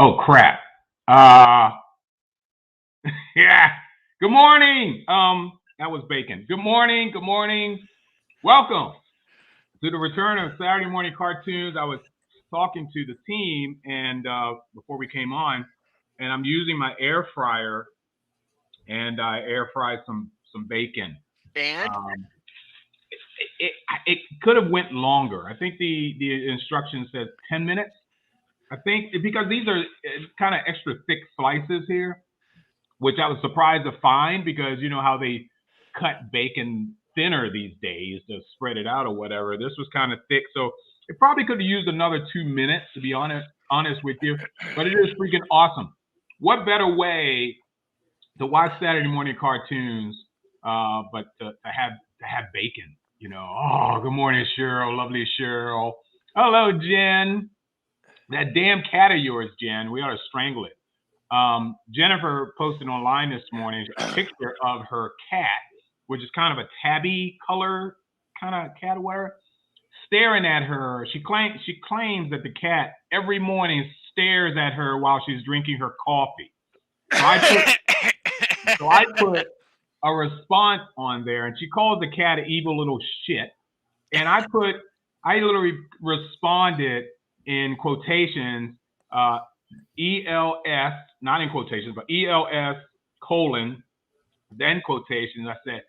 Oh crap. Yeah. Good morning. That was bacon. Good morning. Good morning. Welcome to the return of Saturday morning cartoons. I was talking to the team and before we came on, and I'm using my air fryer, and I air fried some bacon. And it could have went longer. I think the instruction says 10 minutes. I think because these are kind of extra thick slices here, which I was surprised to find because you know how they cut bacon thinner these days to spread it out or whatever. This was kind of thick, so it probably could have used another 2 minutes to be honest with you. But it is freaking awesome. What better way to watch Saturday morning cartoons, but to have bacon? You know. Oh, good morning, Cheryl. Lovely Cheryl. Hello, Jen. That damn cat of yours, Jen. We ought to strangle it. Jennifer posted online this morning a picture of her cat, which is kind of a tabby color kind of cat or whatever, staring at her. She claims that the cat every morning stares at her while she's drinking her coffee. So I put a response on there, and she calls the cat an evil little shit. And I literally responded in quotations, ELS, not in quotations, but ELS colon, then quotations. I said,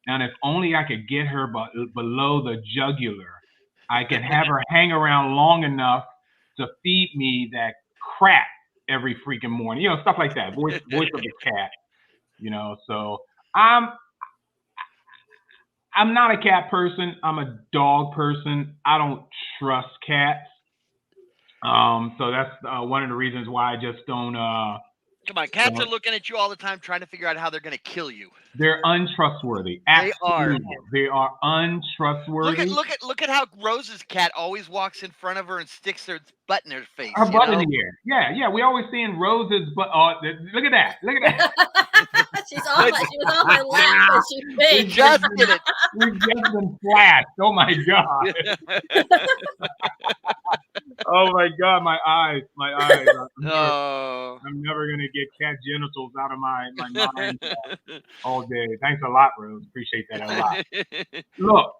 now if only I could get her below the jugular, I could have her hang around long enough to feed me that crap every freaking morning. You know, stuff like that. Voice of the cat. You know, so I'm not a cat person. I'm a dog person. I don't trust cats. So that's one of the reasons why I just don't. Come on, cats are looking at you all the time, trying to figure out how they're going to kill you. They're untrustworthy. Absolutely. They are untrustworthy. Look at how Rose's cat always walks in front of her and sticks her butt in her face. Her butt in the air. Yeah. We always seeing Rose's butt. Look at that. She was on my lap and she faked. We just did it. We've just been flashed. Oh my god. Oh my god, my eyes. I'm never gonna get cat genitals out of my mind all day. Thanks a lot, Rose. Appreciate that a lot. Look,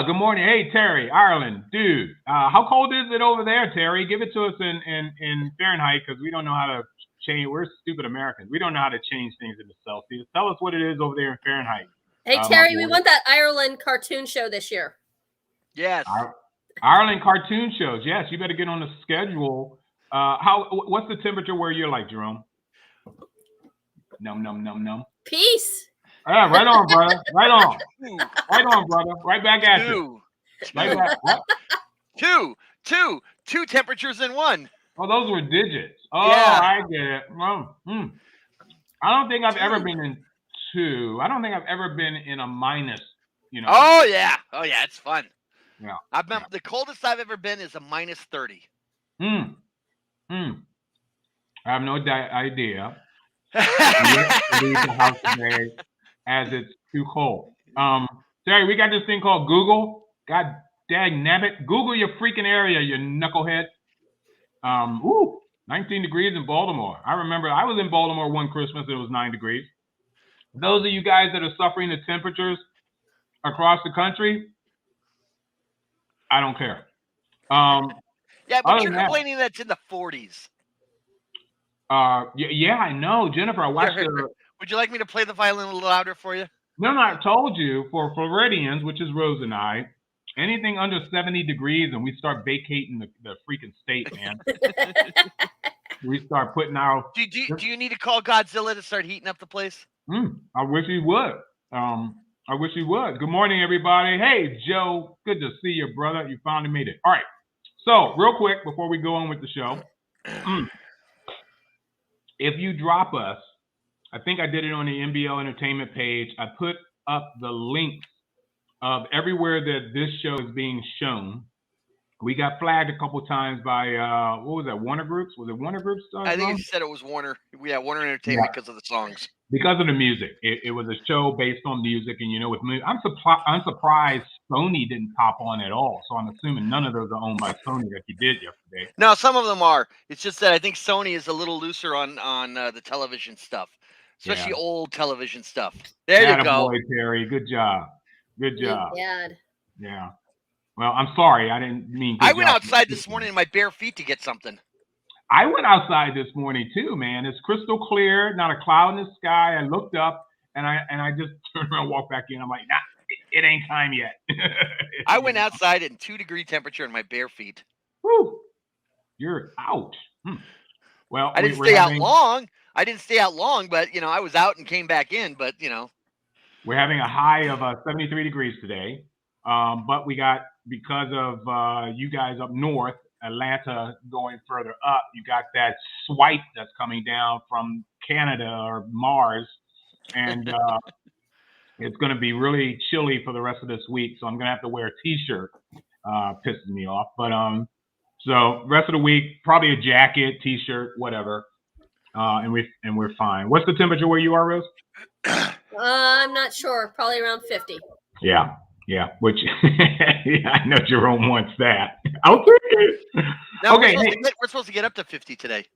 good morning. Hey Terry, Ireland, dude. How cold is it over there, Terry? Give it to us in Fahrenheit because we don't know how to change. We're stupid Americans. We don't know how to change things into Celsius. Tell us what it is over there in Fahrenheit. Hey Terry, we want that Ireland cartoon show this year. Yes. Ireland cartoon shows. Yes, you better get on the schedule. What's the temperature where you're like, Jerome? Num. Peace. Yeah, right on, brother. Right on. Right on, brother. Right back at you. Right back. What? Two temperatures in one. Oh, those were digits. Oh, yeah. I get it. I don't think I've ever been in 2. I don't think I've ever been in a minus, you know. Oh yeah, it's fun. Yeah. The coldest I've ever been is a minus 30. I have no idea. Leave the house today as it's too cold. Terry, we got this thing called Google. God dang nabbit. Google your freaking area, you knucklehead. 19 degrees in Baltimore. I remember I was in Baltimore one Christmas. It was 9 degrees. Those of you guys that are suffering the temperatures across the country, I don't care. Yeah, but you're complaining that's in the 40s. Yeah, I know, Jennifer. I watched Would you like me to play the violin a little louder for you? No, I told you for Floridians, which is Rose and I, Anything under 70 degrees, and we start vacating the freaking state, man. We start putting our. Do you need to call Godzilla to start heating up the place? I wish he would. I wish he would. Good morning, everybody. Hey, Joe. Good to see you, brother. You finally made it. All right. So, real quick, before we go on with the show, if you drop us, I think I did it on the NBL Entertainment page. I put up the links of everywhere that this show is being shown. We got flagged a couple times by what was that? Warner Groups? Was it Warner Groups? I think you said it was Warner. Yeah, Warner Entertainment because of the songs. Because of the music. It was a show based on music, and with music, I'm surprised Sony didn't pop on at all. So I'm assuming none of those are owned by Sony like you did yesterday. No, some of them are. It's just that I think Sony is a little looser on the television stuff, especially old television stuff. There you go. Boy, Terry. Good job. Good job. Yeah. Well, I'm sorry. I didn't mean. I went outside this morning in my bare feet to get something. I went outside this morning too, man. It's crystal clear, not a cloud in the sky. I looked up and I just turned around, and walked back in. I'm like, nah, it ain't time yet. I went outside in 2-degree temperature in my bare feet. Woo! You're out. Well, I didn't stay out long. I didn't stay out long, but I was out and came back in. But we're having a high of 73 degrees today. But we got, because of you guys up north, Atlanta going further up, you got that swipe that's coming down from Canada or Mars, and it's going to be really chilly for the rest of this week. So I'm going to have to wear a t-shirt. Pisses me off, but so rest of the week probably a jacket, t-shirt, whatever, and we're fine. What's the temperature where you are, Rose? I'm not sure. Probably around 50. Yeah, which I know Jerome wants that. I'll take it. No, okay, we're supposed to get up to 50 today.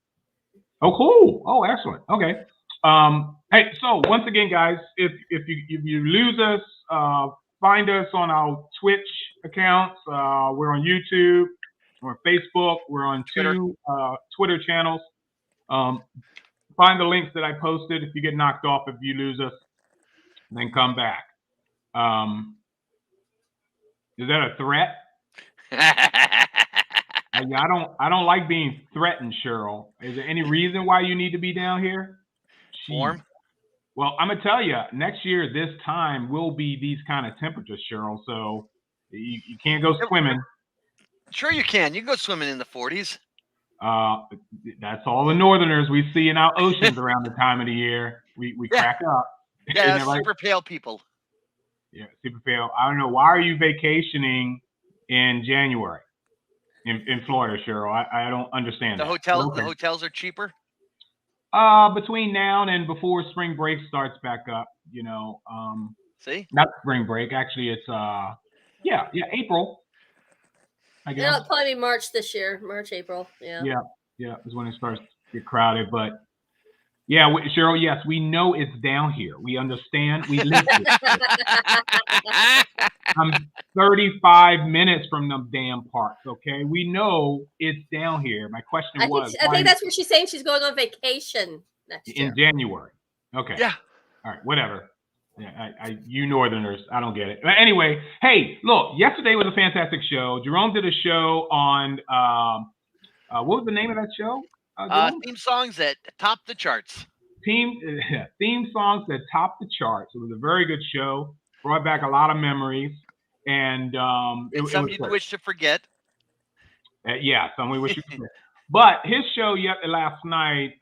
Oh, cool. Oh, excellent. Okay. Hey, so once again, guys, if you lose us, find us on our Twitch accounts. We're on YouTube, we're on Facebook, we're on two Twitter channels. Find the links that I posted. If you get knocked off, if you lose us, then come back. Is that a threat? I don't like being threatened, Cheryl. Is there any reason why you need to be down here? Warm. Well, I'm gonna tell you, next year this time will be these kind of temperatures, Cheryl. So you can't go swimming. Sure you can. You can go swimming in the 40s. That's all the northerners we see in our oceans around the time of the year. We crack up. Yeah, that's super pale people. Yeah, super pale. I don't know. Why are you vacationing in January in Florida, Cheryl? I don't understand. The hotels are cheaper. Between now and before spring break starts back up, See? Not spring break. Actually, it's April. I guess. It'll probably be March this year. March, April. Yeah. Yeah, is when it starts to get crowded. But yeah, Cheryl, yes, we know it's down here. We understand. We live here. I'm 35 minutes from them damn parks, okay? We know it's down here. My question was... I think that's what she's saying. She's going on vacation next year. In January. Okay. Yeah. All right, whatever. Yeah, you northerners, I don't get it. But anyway, hey, look, yesterday was a fantastic show. Jerome did a show on... what was the name of that show? Theme songs that top the charts. Theme songs that top the charts. It was a very good show. Brought back a lot of memories, and some you wish to forget. Some we wish to forget. But his show last night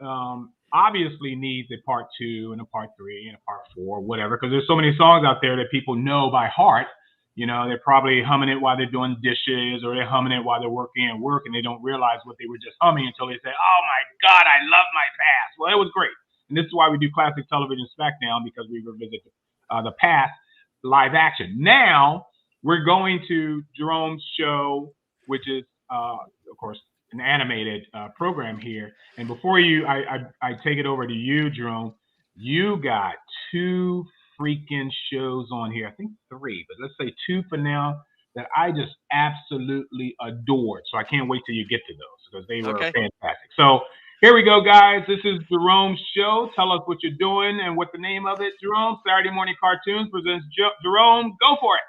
obviously needs a part 2 and a part 3 and a part 4, whatever, because there's so many songs out there that people know by heart. They're probably humming it while they're doing dishes, or they're humming it while they're working at work, and they don't realize what they were just humming until they say, "Oh my God, I love my past." Well, it was great, and this is why we do Classic Television Smackdown, because we revisit the past live action. Now we're going to Jerome's show, which is, of course, an animated program here. And before I take it over to you, Jerome, you got 2 freaking shows on here. I think 3, but let's say 2 for now that I just absolutely adored. So I can't wait till you get to those, because they were fantastic. So here we go, guys. This is Jerome's show. Tell us what you're doing and what the name of it, Jerome. Saturday Morning Cartoons presents Jerome. Go for it.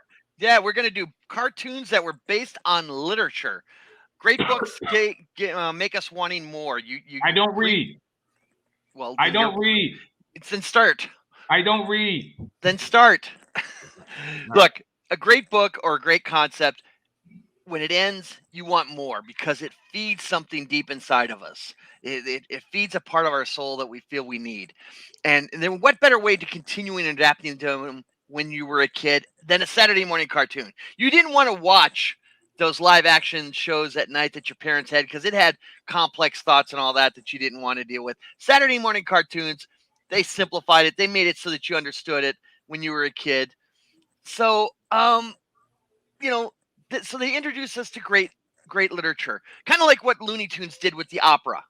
Yeah, we're going to do cartoons that were based on literature. Great books make us wanting more. I don't read. Well, I don't read. Then start. I don't read. Then start. Look, a great book or a great concept, when it ends, you want more because it feeds something deep inside of us. It feeds a part of our soul that we feel we need. And then what better way to continuing adapting to them when you were a kid than a Saturday morning cartoon? You didn't want to watch those live action shows at night that your parents had because it had complex thoughts and all that you didn't want to deal with. Saturday morning cartoons, they simplified it. They made it so that you understood it when you were a kid. So, so they introduced us to great literature, kind of like what Looney Tunes did with the opera.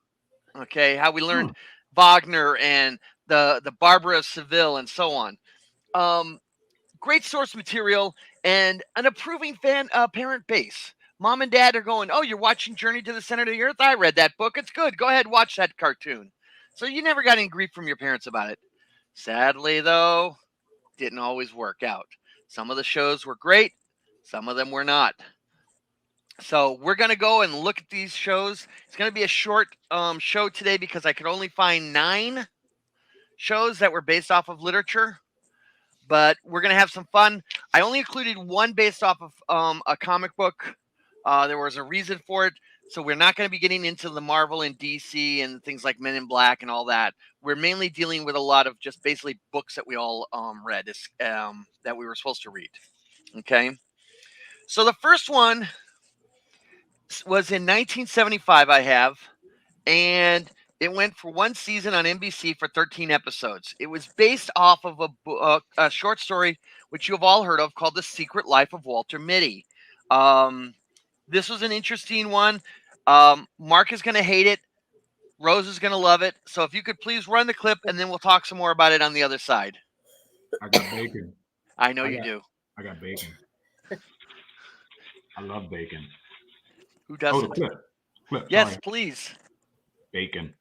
Okay, how we learned Wagner and the Barbara of Seville and so on. Great source material and an approving parent base. Mom and dad are going, oh, you're watching Journey to the Center of the Earth? I read that book. It's good. Go ahead, watch that cartoon. So you never got any grief from your parents about it. Sadly, though, didn't always work out. Some of the shows were great. Some of them were not. So we're going to go and look at these shows. It's going to be a short show today because I could only find 9 shows that were based off of literature. But we're going to have some fun. I only included one based off of a comic book. There was a reason for it. So we're not going to be getting into the Marvel and DC and things like Men in Black and all that. We're mainly dealing with a lot of just basically books that we all read that we were supposed to read. Okay. So the first one was in 1975, I have. And it went for one season on NBC for 13 episodes. It was based off of a short story, which you have all heard of, called The Secret Life of Walter Mitty. This was an interesting one. Mark is going to hate it. Rose is going to love it. So if you could please run the clip, and then we'll talk some more about it on the other side. I got bacon. I know you do. I got bacon. I love bacon. Who doesn't? Oh, the clip. Yes, sorry. Please. Bacon.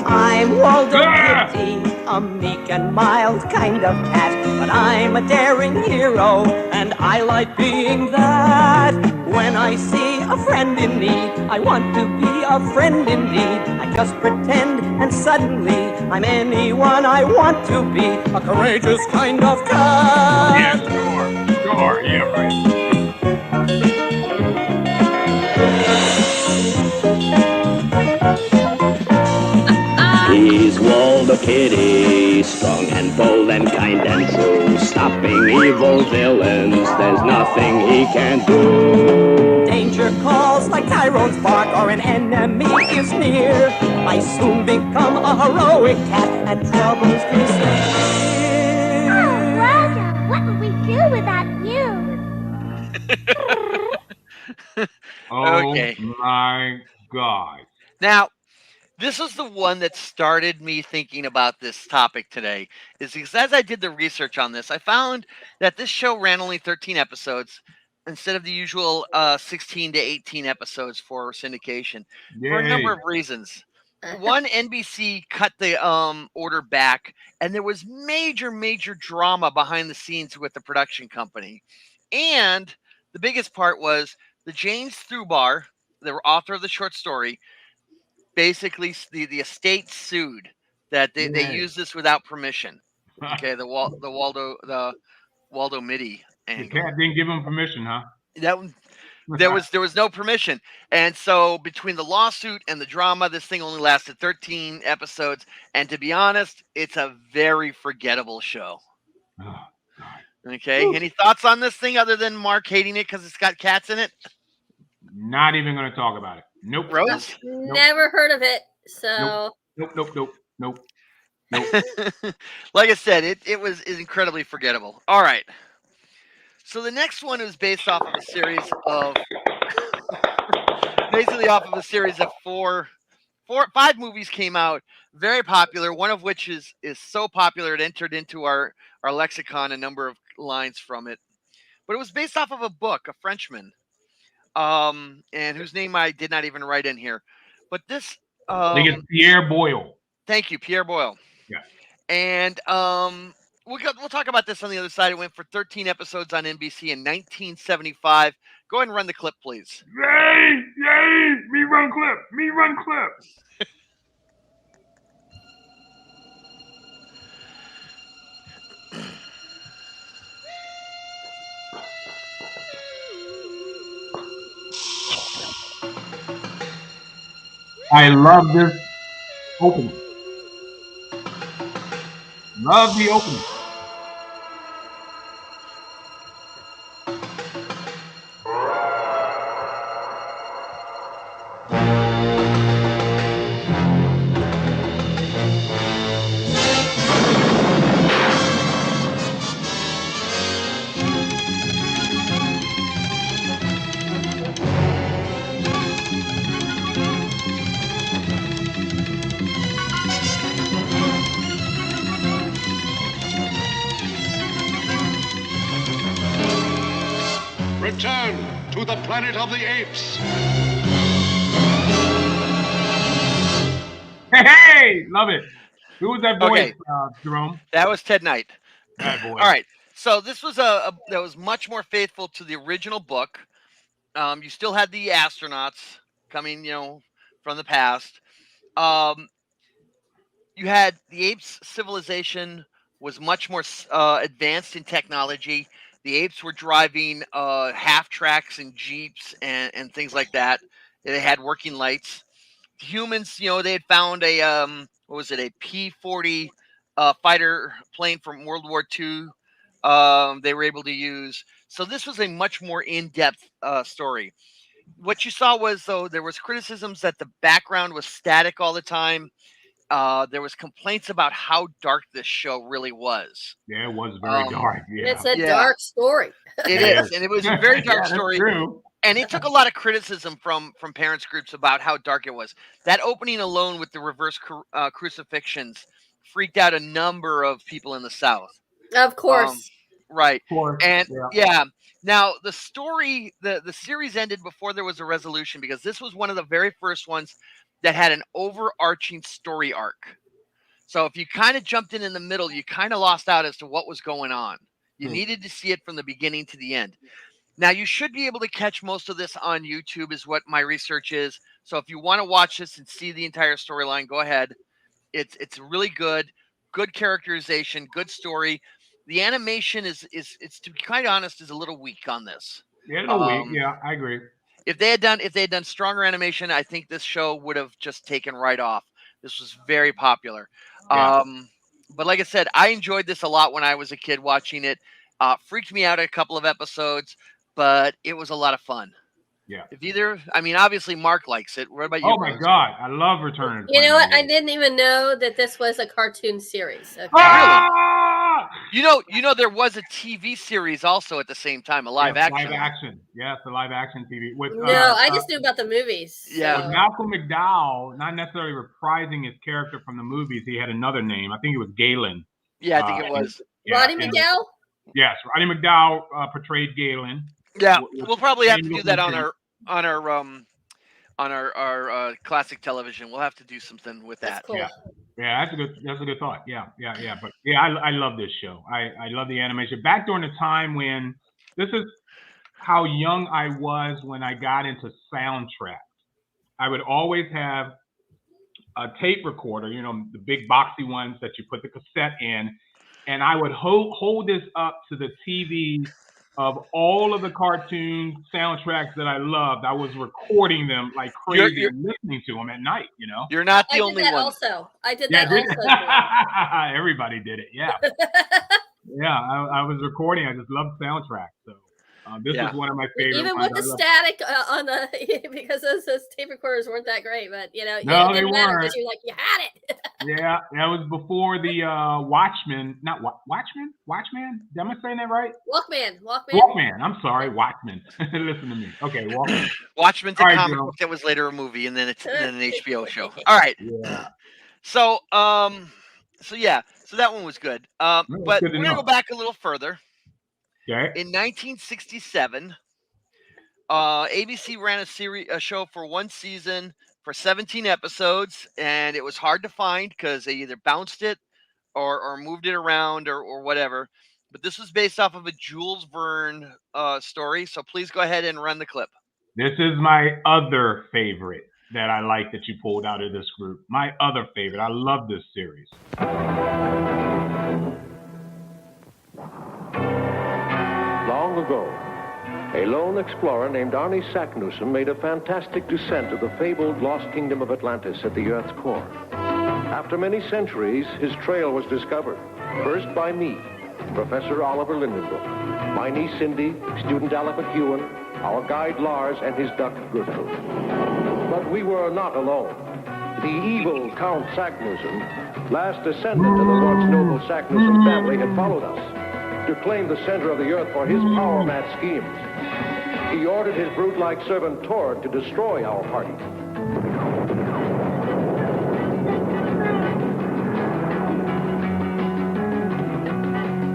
I'm Waldo Kitty, a meek and mild kind of cat, but I'm a daring hero, and I like being that. When I see a friend in need, I want to be a friend indeed. I just pretend, and suddenly I'm anyone I want to be, a courageous kind of cat. Yeah, sure, yeah, right. He's Waldo Kitty, strong and bold and kind and true, stopping evil villains, there's nothing he can do. Danger calls like Tyrone's bark or an enemy is near. I soon become a heroic cat and troubles disappear. Oh, Waldo, what would we do without you? Oh Okay. my God. Now, this is the one that started me thinking about this topic today, is because as I did the research on this, I found that this show ran only 13 episodes instead of the usual 16 to 18 episodes for syndication for a number of reasons. One, NBC cut the order back, and there was major drama behind the scenes with the production company. And the biggest part was the James Thubar, the author of the short story, basically the estate sued that they used this without permission. Okay, the Waldo Mitty angle. The cat didn't give him permission, huh? There was no permission, and so between the lawsuit and the drama, this thing only lasted 13 episodes. And to be honest, it's a very forgettable show. Oh, okay, any thoughts on this thing other than Mark hating it because it's got cats in it? Not even going to talk about it. Nope. Rose? Never heard of it. So Nope. Like I said, it was incredibly forgettable. All right. So the next one is based off of a series of five movies came out, very popular, one of which is so popular it entered into our lexicon, a number of lines from it. But it was based off of a book, a Frenchman, and whose name I did not even write in here. But this I think it's Pierre Boyle. Thank you, Pierre Boyle. Yeah. And we'll talk about this on the other side. It went for 13 episodes on NBC in 1975. Go ahead and run the clip, please. Yay! Yay! Me run clip! Me run clip! I love this opening. Love the opening. Return to the planet of the apes. Hey, love it. Who was that voice, Okay. Jerome? That was Ted Knight. That voice. All right. So this was that was much more faithful to the original book. You still had the astronauts coming, from the past. You had the apes' civilization was much more advanced in technology. The apes were driving half tracks and jeeps and things like that. They had working lights. Humans, they had found a what was it, a P-40 fighter plane from World War II. They were able to use. So this was a much more in-depth story. What you saw was, though, there was criticisms that the background was static all the time. There was complaints about how dark this show really was. Yeah, it was very dark. Yeah. It's a dark story. It is, and it was a very dark story. True. And it took a lot of criticism from parents groups about how dark it was. That opening alone with the reverse crucifixions freaked out a number of people in the South. Of course. Right. Of course. And now the story, the series ended before there was a resolution, because this was one of the very first ones that had an overarching story arc. So if you kind of jumped in the middle, you kind of lost out as to what was going on. You needed to see it from the beginning to the end. Now, you should be able to catch most of this on YouTube, is what my research is. So if you want to watch this and see the entire storyline, go ahead. It's really good characterization, good story. The animation is to be quite honest, is a little weak on this. Yeah, a little weak. Yeah, I agree. If they had done stronger animation, I think this show would have just taken right off. This was very popular. Yeah. But like I said, I enjoyed this a lot when I was a kid watching it. Freaked me out a couple of episodes, but it was a lot of fun. Yeah. Obviously Mark likes it. What about you? Oh my God, I love Return. You know what? I didn't even know that this was a cartoon series. Okay. Ah! You know, there was a TV series also at the same time, a live action. Live action. Yes, the live action TV. With, I just knew about the movies. Yeah. With Malcolm McDowell, not necessarily reprising his character from the movies, he had another name. I think it was Galen. Yeah, I think it was. Roddy McDowell? Yes, Roddy McDowell portrayed Galen. Yeah, we'll probably have to do that on our classic television. We'll have to do something with that. That's cool. Yeah, that's a good thought. Yeah. But yeah, I love this show. I love the animation. Back during the time when this is how young I was when I got into soundtracks. I would always have a tape recorder, the big boxy ones that you put the cassette in, and I would hold this up to the TV of all of the cartoon soundtracks that I loved. I was recording them like crazy and listening to them at night, You're not the only one. I did that also. Everybody did it, yeah. Yeah, I was recording. I just loved soundtracks. So this is one of my favorites. Even with the static on the, because those tape recorders weren't that great, but no, they weren't. Because you're like, you had it. Yeah, that was before the Watchmen. Not Watchman. Watchman? Am I saying that right? Walkman. I'm sorry, Watchmen. Listen to me. Okay, Walkman. Watchmen's a comic book that was later a movie, and then it's an HBO show. All right. Yeah. So that one was good. But we're gonna go back a little further. Okay. In 1967, ABC ran a show for one season for 17 episodes, and it was hard to find because they either bounced it or moved it around or whatever. But this was based off of a Jules Verne story. So please go ahead and run the clip. This is my other favorite that I like that you pulled out of this group. My other favorite. I love this series. Long ago, a lone explorer named Arnie Saknussemm made a fantastic descent to the fabled lost kingdom of Atlantis at the Earth's core. After many centuries, his trail was discovered, first by me, Professor Oliver Lindenbrook, my niece Cindy, student Alec McEwen, our guide Lars, and his duck Gertrude. But we were not alone. The evil Count Saknussemm, last descendant of the once noble Saknussemm family, had followed us to claim the center of the earth for his power-mad schemes. He ordered his brute-like servant Tord to destroy our party.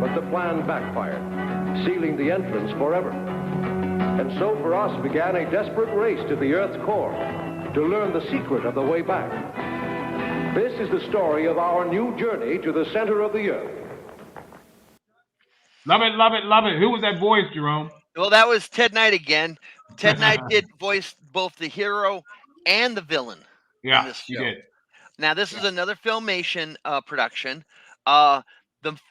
But the plan backfired, sealing the entrance forever. And so for us began a desperate race to the Earth's core to learn the secret of the way back. This is the story of our new journey to the center of the Earth. Love it, love it, love it. Who was that voice, Jerome? Well, that was Ted Knight again. Ted Knight did voice both the hero and the villain in this he show. did. Now, this is another Filmation production. The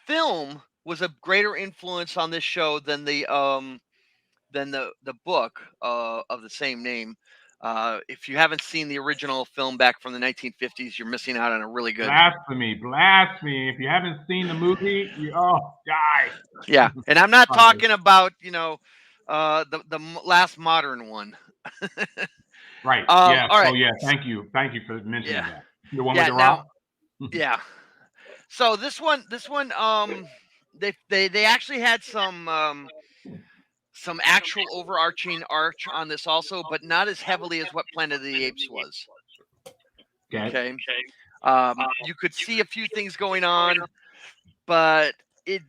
film was a greater influence on this show than the book of the same name. If you haven't seen the original film back from the 1950s, you're missing out on a really good. Blasphemy! If you haven't seen the movie, die. Yeah, and I'm not talking about the last modern one. Right. All right. Oh yeah. Thank you for mentioning that. The one with the now, rock. Yeah. So this one, they actually had some actual overarching arch on this also, but not as heavily as what Planet of the Apes was. Okay. You could see a few things going on, but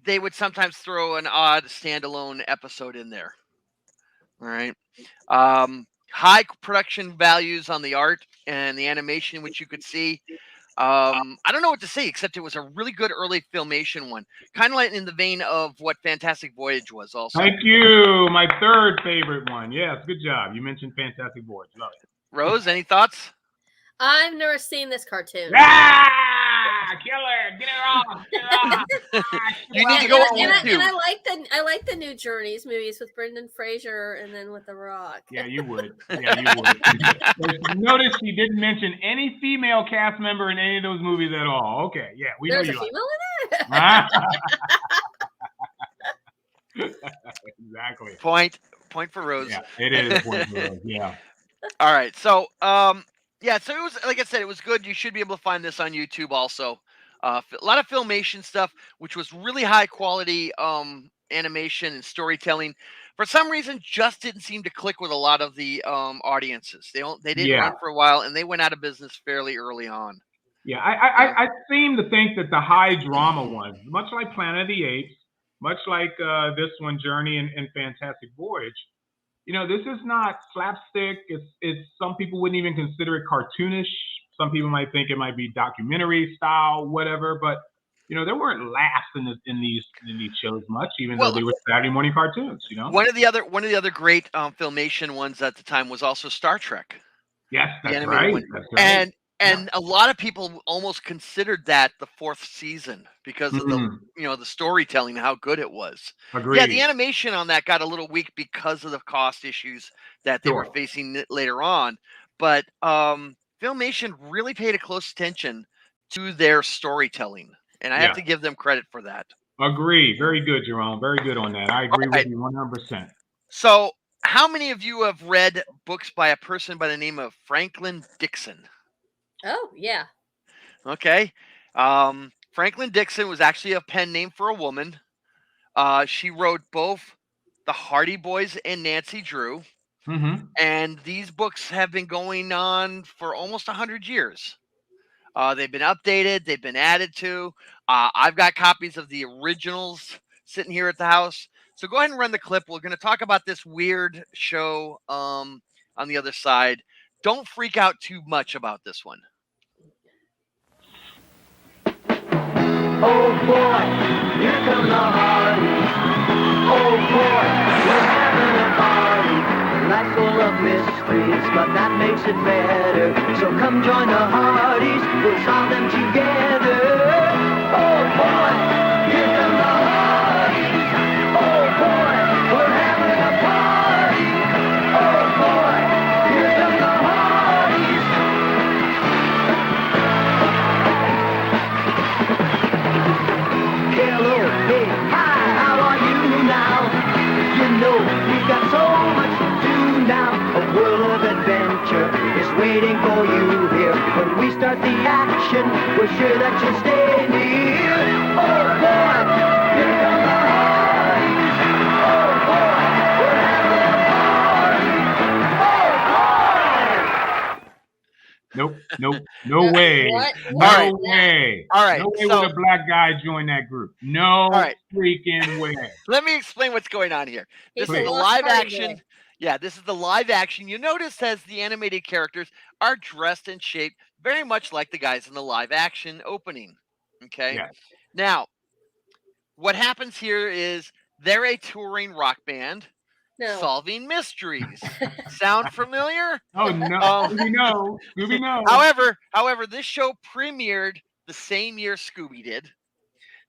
they would sometimes throw an odd standalone episode in there. All right. High production values on the art and the animation, which you could see. I don't know what to say, except it was a really good early Filmation one, kind of like in the vein of what Fantastic Voyage was also. Thank you. My third favorite one. Yes, good job. You mentioned Fantastic Voyage. Love it. Rose, any thoughts? I've never seen this cartoon. Killer, get it off. You need to go on YouTube. And I like the New Journeys movies with Brendan Fraser and then with The Rock. Yeah, you would. Notice he didn't mention any female cast member in any of those movies at all. Okay, yeah, There's know a you female like it. Exactly. Point for Rose. Yeah, it is a point for Rose. Yeah. All right. So, so it was, like I said, it was good. You should be able to find this on YouTube also. A lot of Filmation stuff, which was really high quality animation and storytelling. For some reason, just didn't seem to click with a lot of the audiences. They didn't run for a while, and they went out of business fairly early on. Yeah, I seem to think that the high drama ones, much like Planet of the Apes, much like this one, Journey and Fantastic Voyage, this is not slapstick. It's some people wouldn't even consider it cartoonish. Some people might think it might be documentary style, whatever. But there weren't laughs in these shows much, even though they were Saturday morning cartoons. One of the other great Filmation ones at the time was also Star Trek. Yes, that's right. That's right. And a lot of people almost considered that the fourth season because of the storytelling, how good it was. Agreed. Yeah, the animation on that got a little weak because of the cost issues that they were facing later on. But Filmation really paid a close attention to their storytelling, and I have to give them credit for that. Agree. Very good, Jerome. Very good on that. I agree with you 100%. So, how many of you have read books by a person by the name of Franklin Dixon? Oh, yeah. Okay. Franklin Dixon was actually a pen name for a woman. She wrote both The Hardy Boys and Nancy Drew. Mm-hmm. And these books have been going on for almost 100 years. They've been updated. They've been added to. I've got copies of the originals sitting here at the house. So go ahead and run the clip. We're going to talk about this weird show on the other side. Don't freak out too much about this one. Oh boy, here come the Hardys. Oh boy, we're having a party. Life's full of mysteries, but that makes it better. So come join the Hardys, we'll solve them together. Oh boy, here come the Hardys. Oh boy, we're having a party. Oh boy, here come the Hardys. Hello, hey, hi, how are you now? You know, we've got so much to do now. A world of adventure is waiting for you here. When we start the action, we're sure that you'll stay near. Oh boy, here come the Hardys. Oh boy, we're having a party. Oh boy! Nope. No way. What? No way. All right, No way so- would a black guy join that group. No right. freaking way. Let me explain what's going on here. He's This is a the lost live party action. boy. Yeah, this is the live action. You notice as the animated characters are dressed and shaped very much like the guys in the live action opening. Okay. Yeah. Now, what happens here is they're a touring rock band No. solving mysteries. Sound familiar? Oh no. Scooby no. However, this show premiered the same year Scooby did.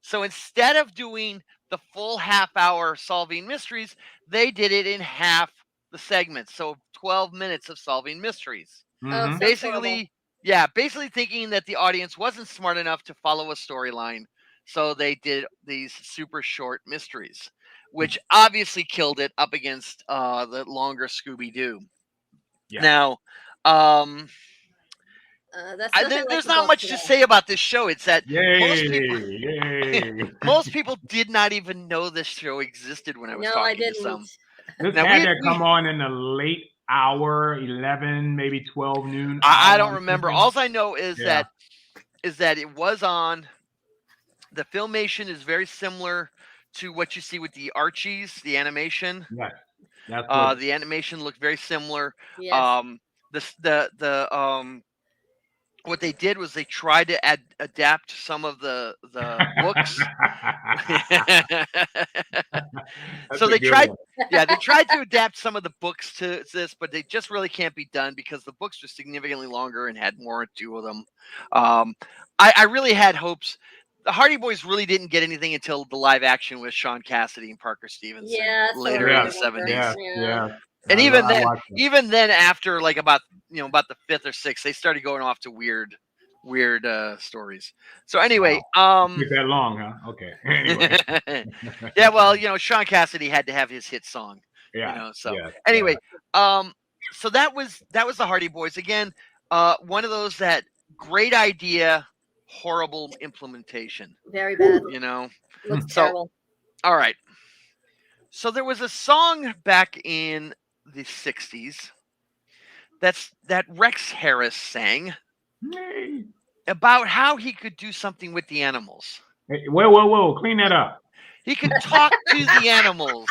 So instead of doing the full half-hour solving mysteries, they did it in half the segments. So 12 minutes of solving mysteries. Mhm. Basically thinking that the audience wasn't smart enough to follow a storyline. So they did these super short mysteries, which obviously killed it up against the longer Scooby-Doo. Yeah. Now, That's nothing like there's the not book much today. to say about this show. It's that Yay. most people did not even know this show existed when I was No, I talking to some. didn't. This Now, had to come on in the late hour, 11, maybe 12 noon. I hour, don't remember. something. All I know is Yeah. that it was on. The filmation is very similar to what you see with the Archies, the animation. Yes. That's good. The animation looked very similar. Yes. What they did was they tried to adapt some of the books. So they tried, they tried to adapt some of the books to this, but they just really can't be done because the books were significantly longer and had more to do with them. I really had hopes. The Hardy Boys really didn't get anything until the live action with Sean Cassidy and Parker Stevenson later in the 70s. Yeah. And even then, after like about the fifth or sixth, they started going off to weird stories. So anyway, took that long, huh? Okay. Anyway. Yeah, well, Sean Cassidy had to have his hit song. Yeah. Anyway, so that was the Hardy Boys again. One of those that great idea, horrible implementation. Very bad. Looks So, terrible. all right. So there was a song back in the 60s that Rex Harris sang about how he could do something with the animals. Hey, whoa. Clean that up. He could talk to the animals,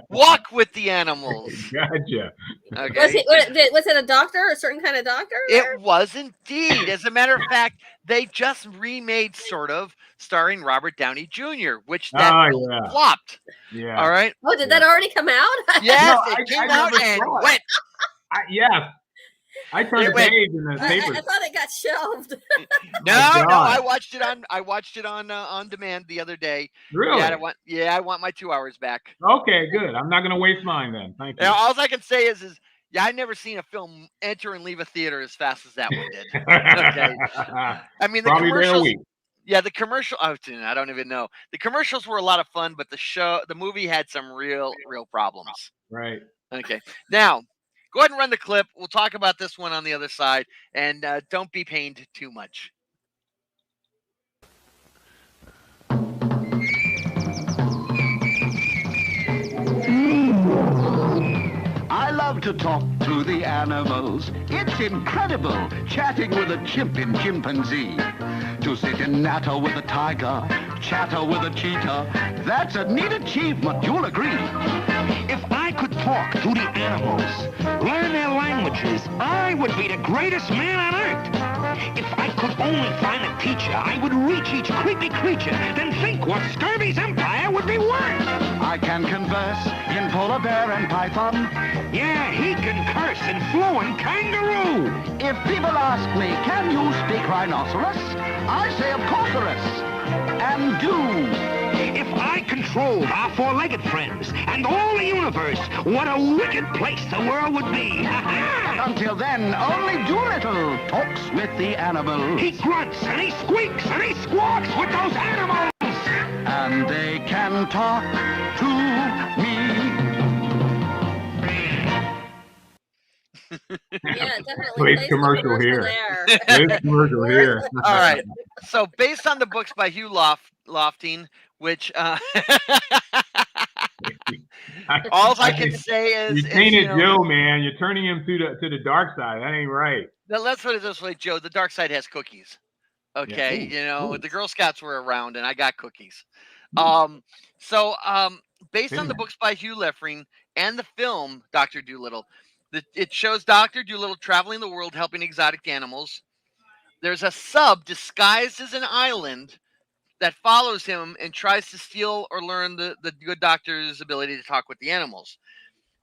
walk with the animals. Gotcha. Okay. Was it a doctor, a certain kind of doctor? It was indeed. As a matter of fact, they just remade Sort of, starring Robert Downey Jr., which flopped. Yeah. All right. Oh, did that already come out? Yes, it came out and went. Yes. I turned the page in the paper. I thought it got shelved. No, I watched it on demand the other day. Really? I want my 2 hours back. Okay, good. I'm not gonna waste mine then. Thank you. All I can say is I've never seen a film enter and leave a theater as fast as that one did. Okay. I mean, the Probably commercials. there a week. Yeah, the commercial. Oh, I don't even know. The commercials were a lot of fun, but the movie had some real problems. Right. Okay. Now, go ahead and run the clip. We'll talk about this one on the other side, and don't be pained too much. I love to talk to the animals. It's incredible chatting with a chimp in chimpanzee. To sit and natter with a tiger, chatter with a cheetah. That's a neat achievement, you'll agree. If I could talk to the animals, learn their languages, I would be the greatest man on earth. If I could only find a teacher, I would reach each creepy creature, then think what Scurvy's empire would be worth. I can converse in polar bear and python. Yeah, he can curse in fluent kangaroo. If people ask me, can you speak rhinoceros? I say, of course, and do. If I controlled our four-legged friends and all the universe, what a wicked place the world would be. Until then, only Doolittle talks with the animals. He grunts and he squeaks and he squawks with those animals. And they can talk to me. Yeah, definitely. Place Place commercial here. there. Place commercial here. All right. So based on the books by Hugh Lofting, which all I can say is you tainted you know, Joe, man. You're turning him to the dark side. That ain't right. now let's put it this way, Joe. The dark side has cookies. Okay, Yeah. Ooh, you know ooh. the Girl Scouts were around, and I got cookies. So based on the books by Hugh Lofting and the film Dr. Dolittle, it shows Dr. Dolittle traveling the world helping exotic animals. There's a sub disguised as an island that follows him and tries to steal or learn the good doctor's ability to talk with the animals.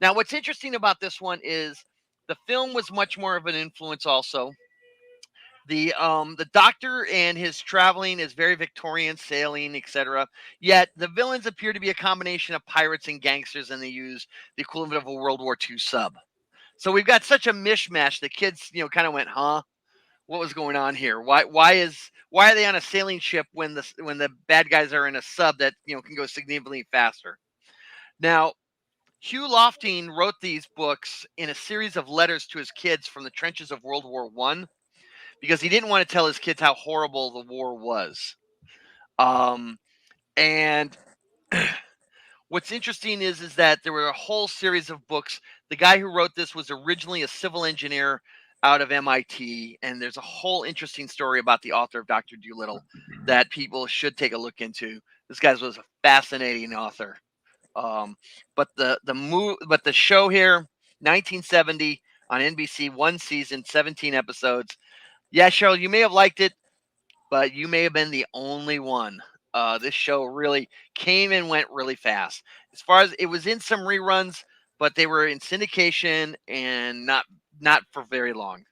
Now, what's interesting about this one is the film was much more of an influence also. The doctor and his traveling is very Victorian, sailing, etc. Yet the villains appear to be a combination of pirates and gangsters, and they use the equivalent of a World War II sub. So we've got such a mishmash that kids, kind of went, huh? What was going on here? Why are they on a sailing ship when the bad guys are in a sub that can go significantly faster? Now, Hugh Lofting wrote these books in a series of letters to his kids from the trenches of World War I because he didn't want to tell his kids how horrible the war was. And what's interesting is that there were a whole series of books. The guy who wrote this was originally a civil engineer out of MIT, and there's a whole interesting story about the author of Dr. Dolittle that people should take a look into. This guy was a fascinating author. But the show here, 1970 on NBC, one season, 17 episodes. Yeah, Cheryl, you may have liked it, but you may have been the only one. This show really came and went really fast. As far as it was in some reruns, but they were in syndication and not for very long.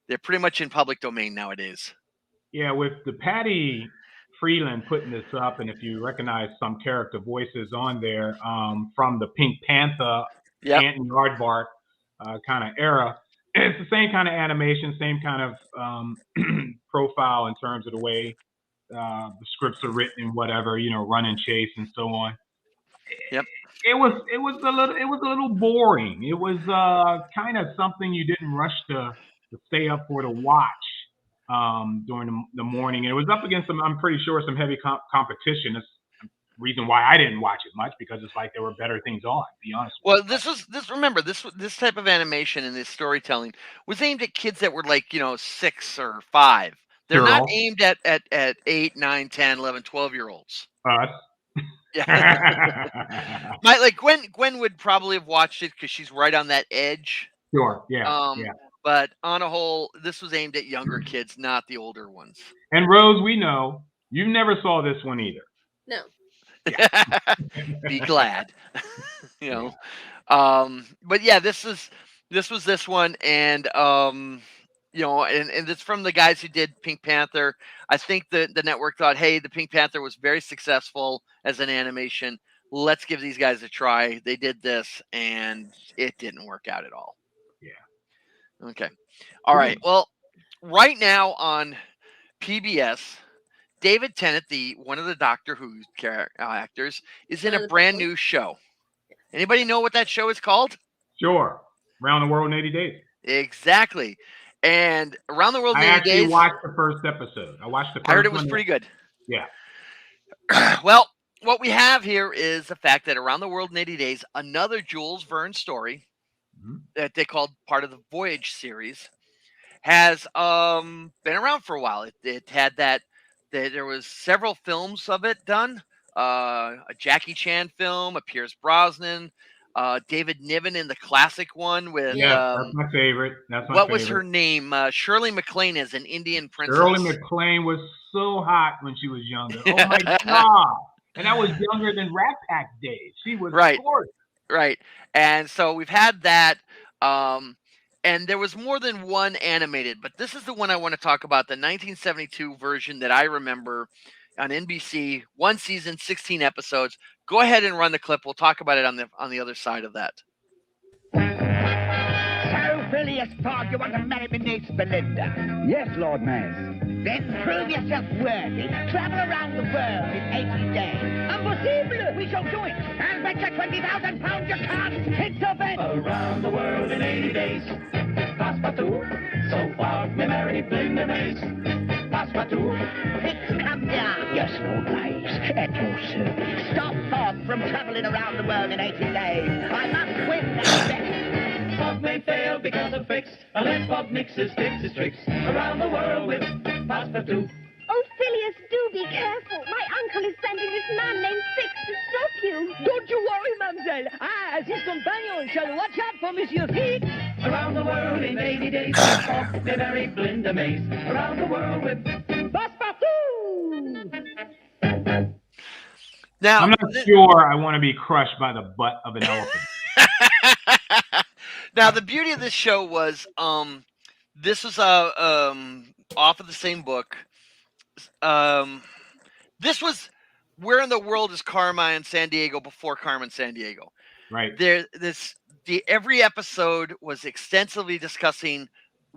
They're pretty much in public domain nowadays. Yeah, with the Patty Freeland putting this up, and if you recognize some character voices on there from the Pink Panther, Ant and Aardvark kind of era, it's the same kind of animation, same kind of profile in terms of the way the scripts are written and whatever, run and chase and so on. Yep. It was a little boring. It was kind of something you didn't rush to stay up for to watch during the morning. And it was up against I'm pretty sure some heavy competition. That's the reason why I didn't watch it much, because it's like there were better things on, to be honest with you. This type of animation and this storytelling was aimed at kids that were like, 6 or 5. They're not aimed at 8, 9, 10, 11, 12-year-olds. Us. Yeah. Like Gwen would probably have watched it because she's right on that edge. Sure. Yeah. But on a whole, this was aimed at younger kids, not the older ones. And Rose, we know you never saw this one either. No. Yeah. Be glad. But yeah, this was this one, and and it's from the guys who did Pink Panther. I think the network thought, hey, the Pink Panther was very successful as an animation. Let's give these guys a try. They did this, and it didn't work out at all. Yeah. Okay. All right. Well, right now on PBS, David Tennant, one of the Doctor Who actors, is in a brand new show. Anybody know what that show is called? Sure. Around the World in 80 Days. Exactly. And Around the World in 80 Days. I actually watched the first episode. I heard it was pretty good. Yeah. Well, what we have here is the fact that Around the World in 80 Days, another Jules Verne story that they called part of the Voyage series, has been around for a while. It had there was several films of it done. A Jackie Chan film, a Pierce Brosnan, David Niven in the classic one with that's my favorite. That's my what favorite. was her name? Shirley MacLaine as an Indian princess. Shirley MacLaine was so hot when she was younger. Oh my God. And that was younger than Rat Pack days. She was gorgeous. Right. And so we've had that. And there was more than one animated, but this is the one I want to talk about, the 1972 version that I remember on NBC, 1 season, 16 episodes. Go ahead and run the clip. We'll talk about it on the other side of that. So, Phileas Fogg, you want to marry my niece Belinda? Yes, Lord Mayor. Then prove yourself worthy. Travel around the world in 80 days. Impossible! We shall do it. I'll bet you 20,000 pounds you can't. It's a bet. Around the world in 80 days. Passepartout. So Fogg may marry Belinda Mays. Passepartout. Fix, come down. Yes, Lord Mays. At your service. Stop Fogg from traveling around the world in 80 days. I must win that bet. Fogg may fail because of fix, unless Fogg mixes, fixes tricks around the world with Passepartout. Oh, Phileas, do be careful. My uncle is sending this man named Fix to stop you. Don't you worry, mademoiselle. I, as his companion, shall watch out for Monsieur Fix. Around the world in 80 days, Fogg may marry Belinda Mays. Around the world with Passepartout. Now, I'm not sure I want to be crushed by the butt of an elephant. Now, the beauty of this show was this was off of the same book. This was Where in the World is Carmine Sandiego before Carmen Sandiego. Right. Every episode was extensively discussing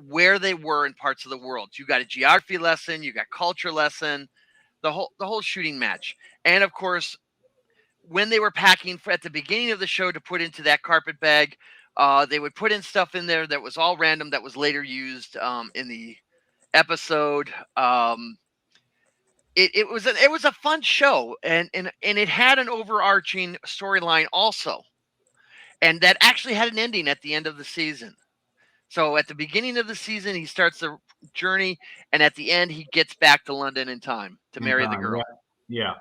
where they were in parts of the world. You got a geography lesson, you got culture lesson, the whole shooting match. And of course, when they were packing at the beginning of the show to put into that carpet bag, they would put in stuff in there that was all random that was later used in the episode. It was a fun show, and it had an overarching storyline also, and that actually had an ending at the end of the season. So at the beginning of the season, he starts the journey, and at the end, he gets back to London in time to marry the girl. Yeah.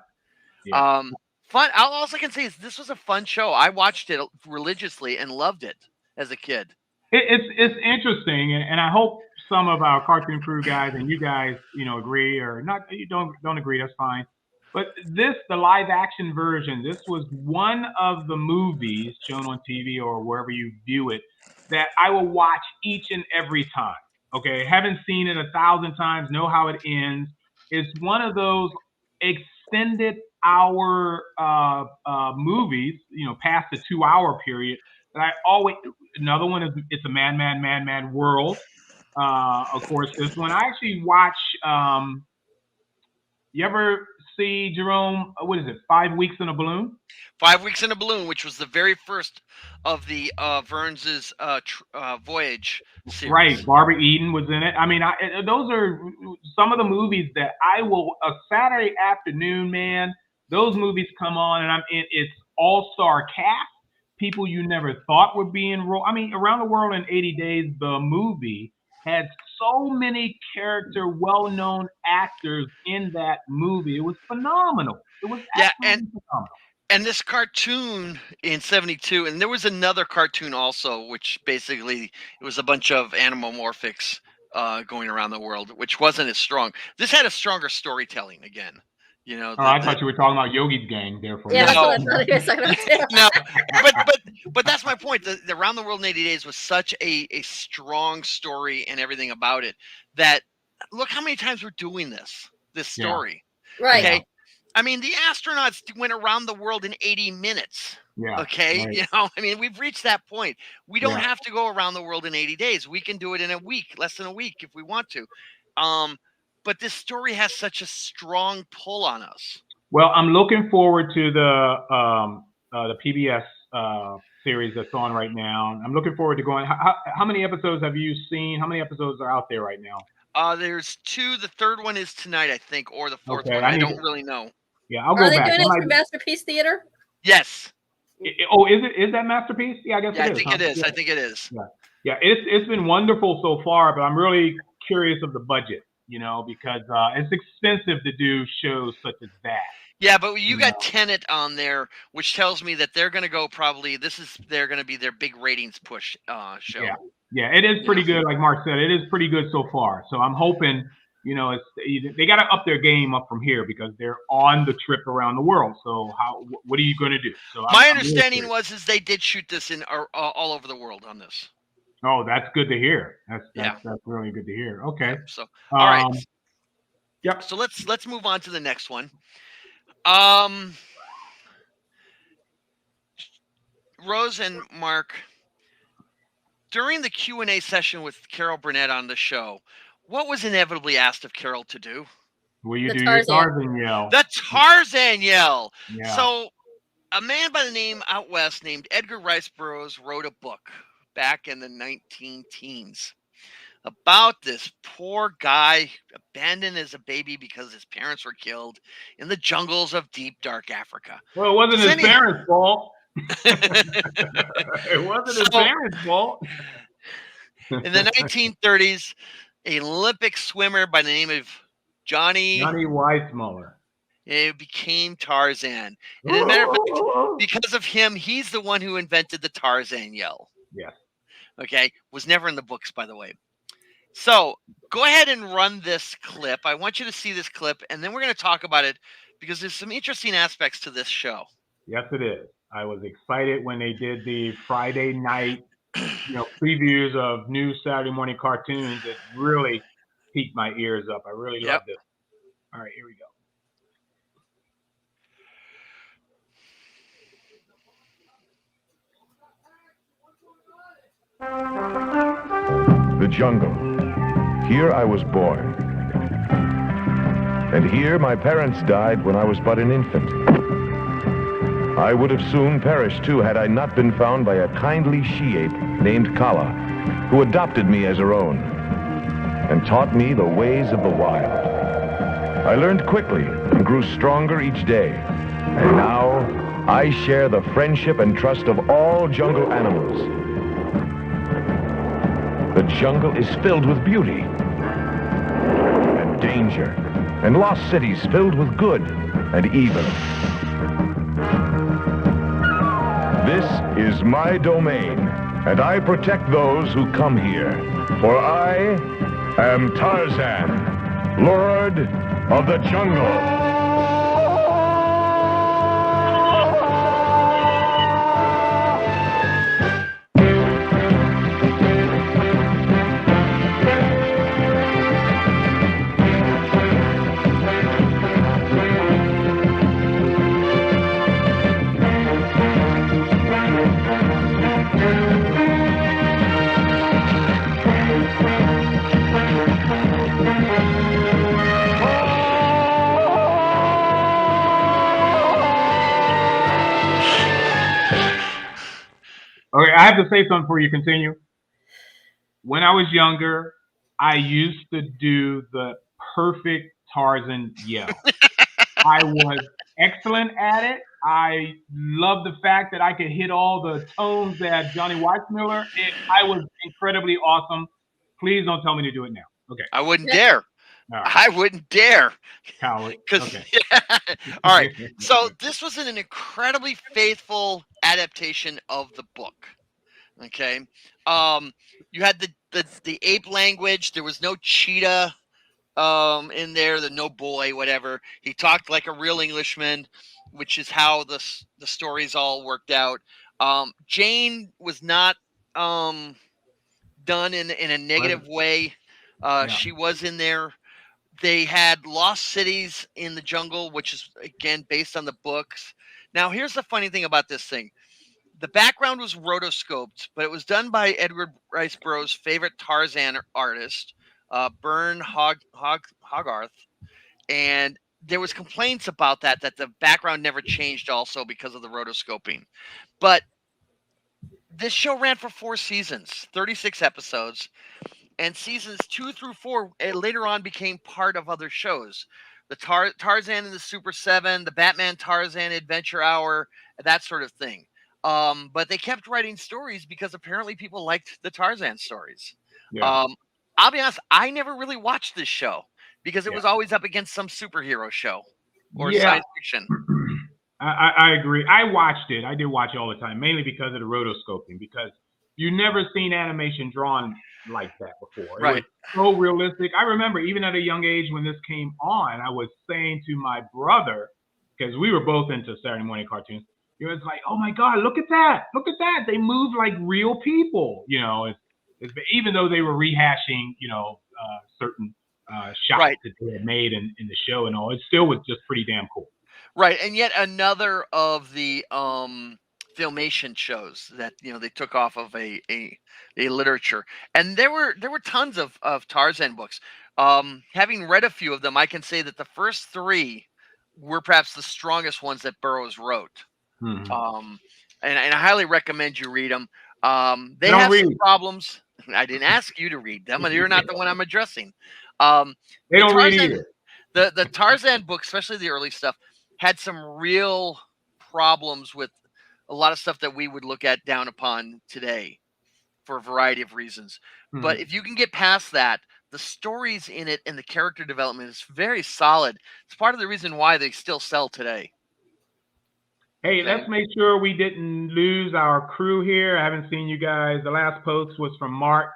Fun. All I can say is this was a fun show. I watched it religiously and loved it as a kid. It's interesting, and I hope some of our cartoon crew guys and you guys, agree or not. You don't agree. That's fine. But the live action version, this was one of the movies shown on TV or wherever you view it that I will watch each and every time. Okay, haven't seen it 1,000 times. Know how it ends. It's one of those extended hour movies, past the 2-hour period. And I always, another one is It's a Man World. Of course, this one I actually watch. You ever see, Jerome? What is it? 5 Weeks in a Balloon. 5 Weeks in a Balloon, which was the very first of the Verns's Voyage series. Right, Barbara Eden was in it. I mean, those are some of the movies that I will. A Saturday afternoon, man. Those movies come on, and it's all-star cast. People you never thought would be enrolled. I mean, Around the World in 80 Days, the movie had so many well-known actors in that movie. It was phenomenal. It was absolutely phenomenal. And this cartoon in 72, and there was another cartoon also, which basically it was a bunch of animomorphics going around the world, which wasn't as strong. This had a stronger storytelling again. I thought you were talking about Yogi's Gang there for a minute. That's what I thought you were talking about. No, but that's my point. The Around the World in 80 Days was such a strong story and everything about it that look how many times we're doing this story. Yeah. Right. Okay. I mean, the astronauts went around the world in 80 minutes. Yeah. Okay. Right. I mean, we've reached that point. We don't have to go around the world in 80 days. We can do it in a week, less than a week if we want to. But this story has such a strong pull on us. Well, I'm looking forward to the PBS series that's on right now. I'm looking forward to going. How many episodes have you seen? How many episodes are out there right now? There's 2. The third one is tonight, I think, or the fourth one. I don't really know. Yeah, I'll go back. Are they doing it through Masterpiece Theater? Yes. Is that Masterpiece? Yeah, I guess it is. I think it is. I think it is. Yeah. It's been wonderful so far, but I'm really curious of the budget. Because it's expensive to do shows such as that. Yeah, but you got Tenet on there, which tells me that they're going to go probably. They're going to be their big ratings push show. Yeah, it is pretty good. Like Mark said, it is pretty good so far. So I'm hoping, they got to up their game up from here because they're on the trip around the world. So what are you going to do? So my understanding is they did shoot this in all over the world on this. Oh, that's good to hear. That's really good to hear. Okay. Yep, so all right. Yep. So let's move on to the next one. Rose and Mark, during the Q&A session with Carol Burnett on the show, what was inevitably asked of Carol to do? Will you do your Tarzan yell? The Tarzan yell. Yeah. So a man by the name out west named Edgar Rice Burroughs wrote a book back in the 19-teens about this poor guy abandoned as a baby because his parents were killed in the jungles of deep, dark Africa. Well, it wasn't his parents' fault. It wasn't his parents' fault. In the 1930s, an Olympic swimmer by the name of Johnny Weissmuller. It became Tarzan. And as a matter of fact, because of him, he's the one who invented the Tarzan yell. Yes. Okay. Was never in the books, by the way. So go ahead and run this clip. I want you to see this clip, and then we're going to talk about it because there's some interesting aspects to this show. Yes, it is. I was excited when they did the Friday night, previews of new Saturday morning cartoons. It really piqued my ears up. I really loved it. All right, here we go. The jungle. Here I was born. And here my parents died when I was but an infant. I would have soon perished too had I not been found by a kindly she-ape named Kala, who adopted me as her own and taught me the ways of the wild. I learned quickly and grew stronger each day. And now I share the friendship and trust of all jungle animals. The jungle is filled with beauty and danger, and lost cities filled with good and evil. This is my domain, and I protect those who come here. For I am Tarzan, Lord of the Jungle. Okay, I have to say something before you continue. When I was younger, I used to do the perfect Tarzan yell. I was excellent at it. I love the fact that I could hit all the tones that Johnny Weissmuller. I was incredibly awesome. Please don't tell me to do it now. Okay. I wouldn't dare. Right. I wouldn't dare. Coward. Okay. All right. So this was an incredibly faithful adaptation of the book. Okay. You had the ape language. There was no cheetah in there, the no boy, whatever. He talked like a real Englishman, which is how the stories all worked out. Jane was not done in a negative way. She was in there. They had lost cities in the jungle, which is, again, based on the books. Now, here's the funny thing about this thing. The background was rotoscoped, but it was done by Edward Rice Burroughs' favorite Tarzan artist, Bern Hogarth. And there was complaints about that the background never changed also because of the rotoscoping. But this show ran for 4 seasons, 36 episodes. And seasons 2 through 4 later on became part of other shows. The Tarzan and the Super 7, the Batman Tarzan Adventure Hour, that sort of thing. But they kept writing stories because apparently people liked the Tarzan stories. Yeah. I'll be honest, I never really watched this show because it was always up against some superhero show. or Yeah. science fiction. I agree. I watched it. I did watch it all the time, mainly because of the rotoscoping, because you never seen animation drawn like that before. It was so realistic. I remember even at a young age when this came on, I was saying to my brother, because we were both into Saturday morning cartoons, it was like, oh my God, look at that. Look at that. They move like real people, even though they were rehashing, certain shots that they had made in the show and all, it still was just pretty damn cool. Right, and yet another of the Filmation shows that they took off of a literature, and there were tons of Tarzan books. Having read a few of them, I can say that the first 3 were perhaps the strongest ones that Burroughs wrote. Mm-hmm. And I highly recommend you read them. They have some problems. I didn't ask you to read them, and you're not the one I'm addressing. They don't read either. The Tarzan books, especially the early stuff, had some real problems with a lot of stuff that we would look at down upon today for a variety of reasons. Mm-hmm. But if you can get past that, the stories in it and the character development is very solid. It's part of the reason why they still sell today. Hey, let's make sure we didn't lose our crew here. I haven't seen you guys. The last post was from Mark.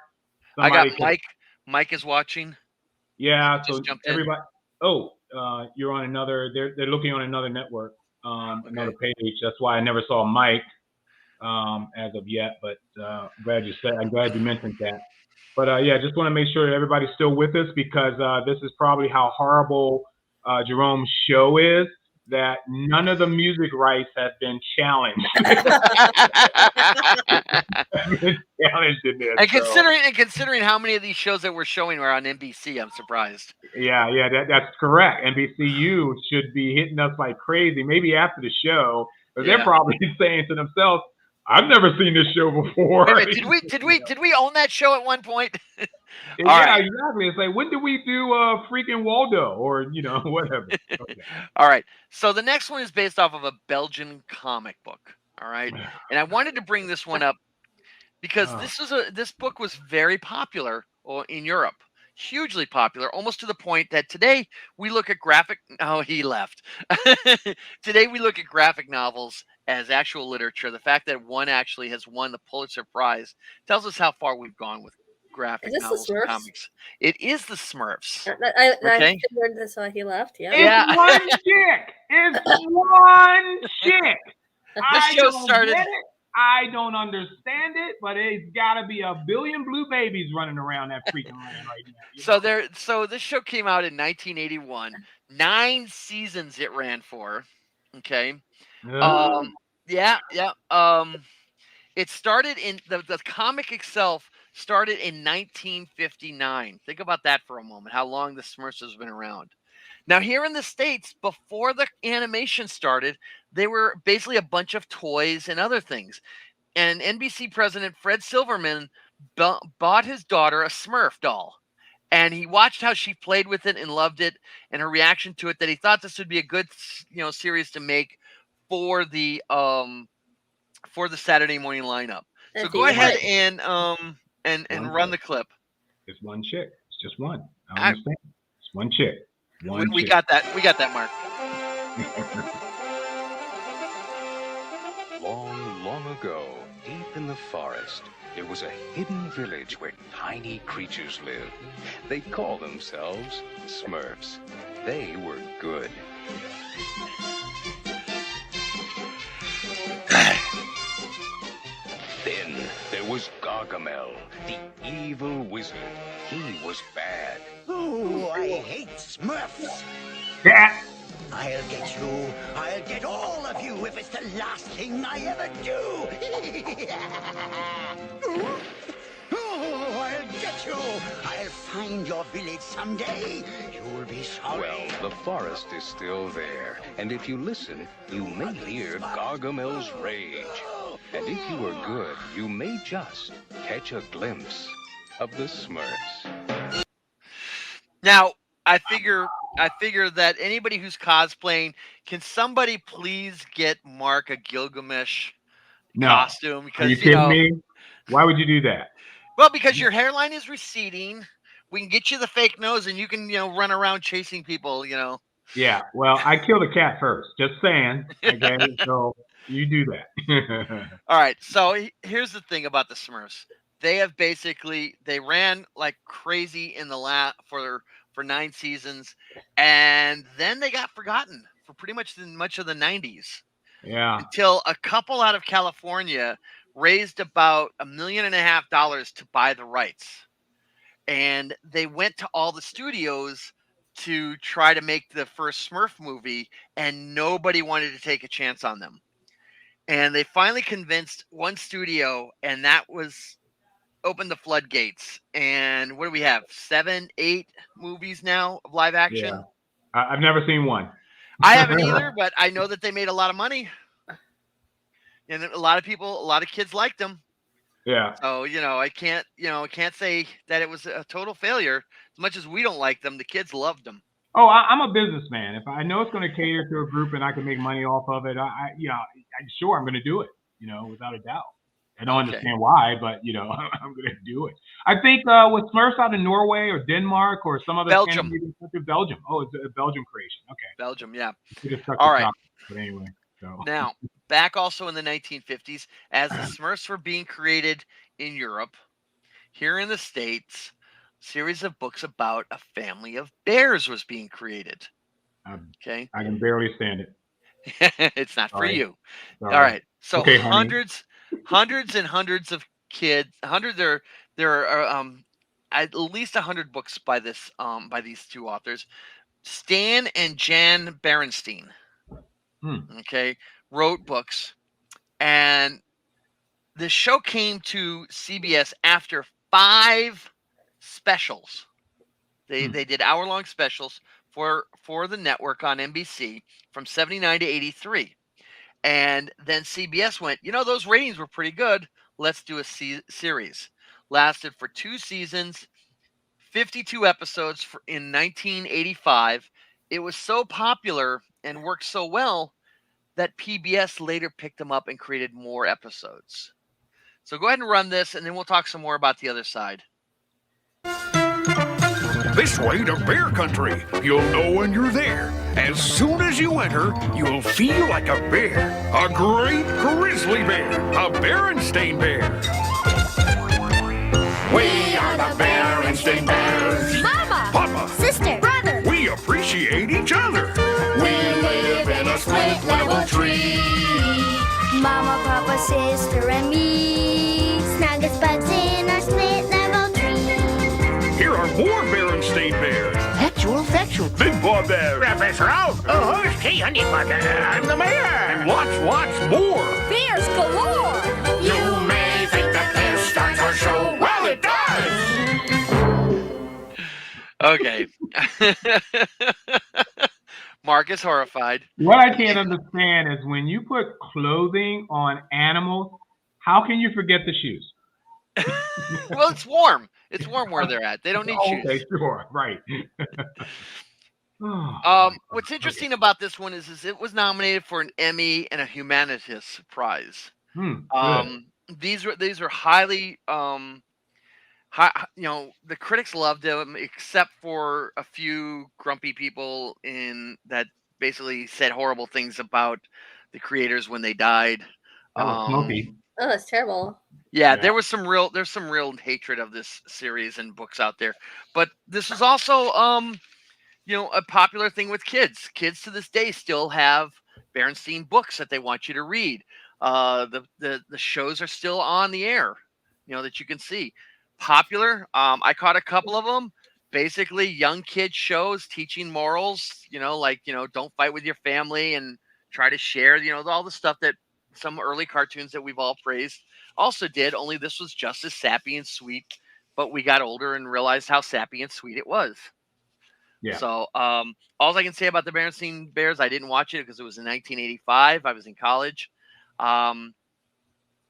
I got Mike. Mike is watching. Yeah, so everybody. Oh, you're on another. They're looking on another network, another page. That's why I never saw Mike as of yet. But I'm glad you mentioned that. But yeah, just want to make sure everybody's still with us, because this is probably how horrible Jerome's show is. That none of the music rights have been challenged. Considering how many of these shows that we're showing are on NBC, I'm surprised. Yeah, that's correct. NBCU should be hitting us like crazy, maybe after the show, because they're probably saying to themselves, "I've never seen this show before." Wait, did we own that show at one point? Exactly. It's like, when did we do freaking Waldo or whatever? Okay. All right. So the next one is based off of a Belgian comic book. All right, and I wanted to bring this one up because this book was very popular in Europe, hugely popular, almost to the point that today we look at he left. Today we look at graphic novels as actual literature. The fact that one actually has won the Pulitzer Prize tells us how far we've gone with graphic novels and comics. It is the Smurfs. I figured that's why he left. Yeah. It's one chick. It's one chick. I don't understand it, but it's got to be a billion blue babies running around that freaking land right now. So this show came out in 1981. 9 seasons it ran for. Okay. It started in the comic itself started in 1959. Think about that for a moment. How long the Smurfs has been around. Now, here in the States, before the animation started, they were basically a bunch of toys and other things. And NBC president Fred Silverman bought his daughter a Smurf doll. And he watched how she played with it and loved it, and her reaction to it, that he thought this would be a good, series to make for the Saturday morning lineup. So go ahead and run the clip. It's one chick. It's just one. I understand. It's one chick. We got that. We got that, Mark. Long, long ago, deep in the forest, there was a hidden village where tiny creatures lived. They called themselves Smurfs. They were good. Then there was Gargamel, the evil wizard. He was bad. Oh, I hate Smurfs. Yeah. I'll get you. I'll get all of you if it's the last thing I ever do. Oh, I'll get you. I'll find your village someday. You'll be sorry. Well, the forest is still there. And if you listen, you may hear Gargamel's rage. And if you are good, you may just catch a glimpse of the Smurfs. Now, I figure that anybody who's cosplaying, can somebody please get Mark a Gilgamesh costume? Because, are you kidding me? Why would you do that? Well, because your hairline is receding. We can get you the fake nose, and you can, run around chasing people, Yeah, well, I killed a cat first. Just saying. Okay, so you do that. All right. So here's the thing about the Smurfs. They have they ran like crazy in the for 9 seasons, and then they got forgotten for pretty much of the 90s Yeah. until a couple out of California raised about $1.5 million to buy the rights, and they went to all the studios to try to make the first Smurf movie, and nobody wanted to take a chance on them. And they finally convinced one studio, and that was opened the floodgates. And what do we have? 7, 8 movies now of live action? Yeah. I've never seen one. I haven't either, but I know that they made a lot of money. And a lot of kids liked them. Yeah. So, I can't say that it was a total failure. As much as we don't like them, the kids loved them. Oh, I'm a businessman. If I know it's going to cater to a group and I can make money off of it, I'm going to do it, without a doubt. I don't understand why, but, I'm going to do it. I think with Smurfs out in Norway or Denmark or some other Belgium. Belgium. Oh, it's a Belgium creation. Okay. Belgium, yeah. All right. But anyway. So. Now, back also in the 1950s, as the Smurfs were being created in Europe, here in the States, a series of books about a family of bears was being created. Okay. I can barely stand it. It's not for you. Sorry. All right. So okay, hundreds and hundreds of kids. There are at least 100 books by these two authors, Stan and Jan Berenstein. Okay, wrote books, and the show came to CBS after 5 specials. They did hour-long specials for the network on NBC from 79 to 83. And then CBS went, those ratings were pretty good. Let's do a series. Lasted for 2 seasons, 52 episodes in 1985. It was so popular and worked so well that PBS later picked them up and created more episodes. So go ahead and run this, and then we'll talk some more about the other side. This way to bear country. You'll know when you're there. As soon as you enter, you'll feel like a bear. A great grizzly bear. A Berenstain Bear. We are the Berenstain Bears. Mama! Papa! Sister! Brother! We appreciate each other. We live in a split level tree. Mama, Papa, sister, and me. Snug as buds in our split level tree. Here are more Berenstain Bears. Factual. Big Boy Bear. Professor Oak. Oh, who's Key Honey Butter? I'm the mayor. And lots more. Bears galore! You may think that this starts our show. Well, it does. Okay. Mark is horrified. What I can't understand is when you put clothing on animals, how can you forget the shoes? Well, it's warm. It's warm where they're at. They don't need shoes. Okay, sure, right. What's interesting about this one is it was nominated for an Emmy and a Humanitas Prize. These are highly, the critics loved them, except for a few grumpy people that basically said horrible things about the creators when they died. That was smoky. Oh, that's terrible. Yeah, there's some real hatred of this series and books out there. But this is also, a popular thing with kids. Kids to this day still have Berenstain books that they want you to read. The shows are still on the air, that you can see. Popular. I caught a couple of them. Basically, young kid shows teaching morals. Don't fight with your family and try to share. All the stuff that some early cartoons that we've all praised also did, only this was just as sappy and sweet, but we got older and realized how sappy and sweet it was. Yeah. So all I can say about the Berenstain Bears, I didn't watch it because it was in 1985. I was in college.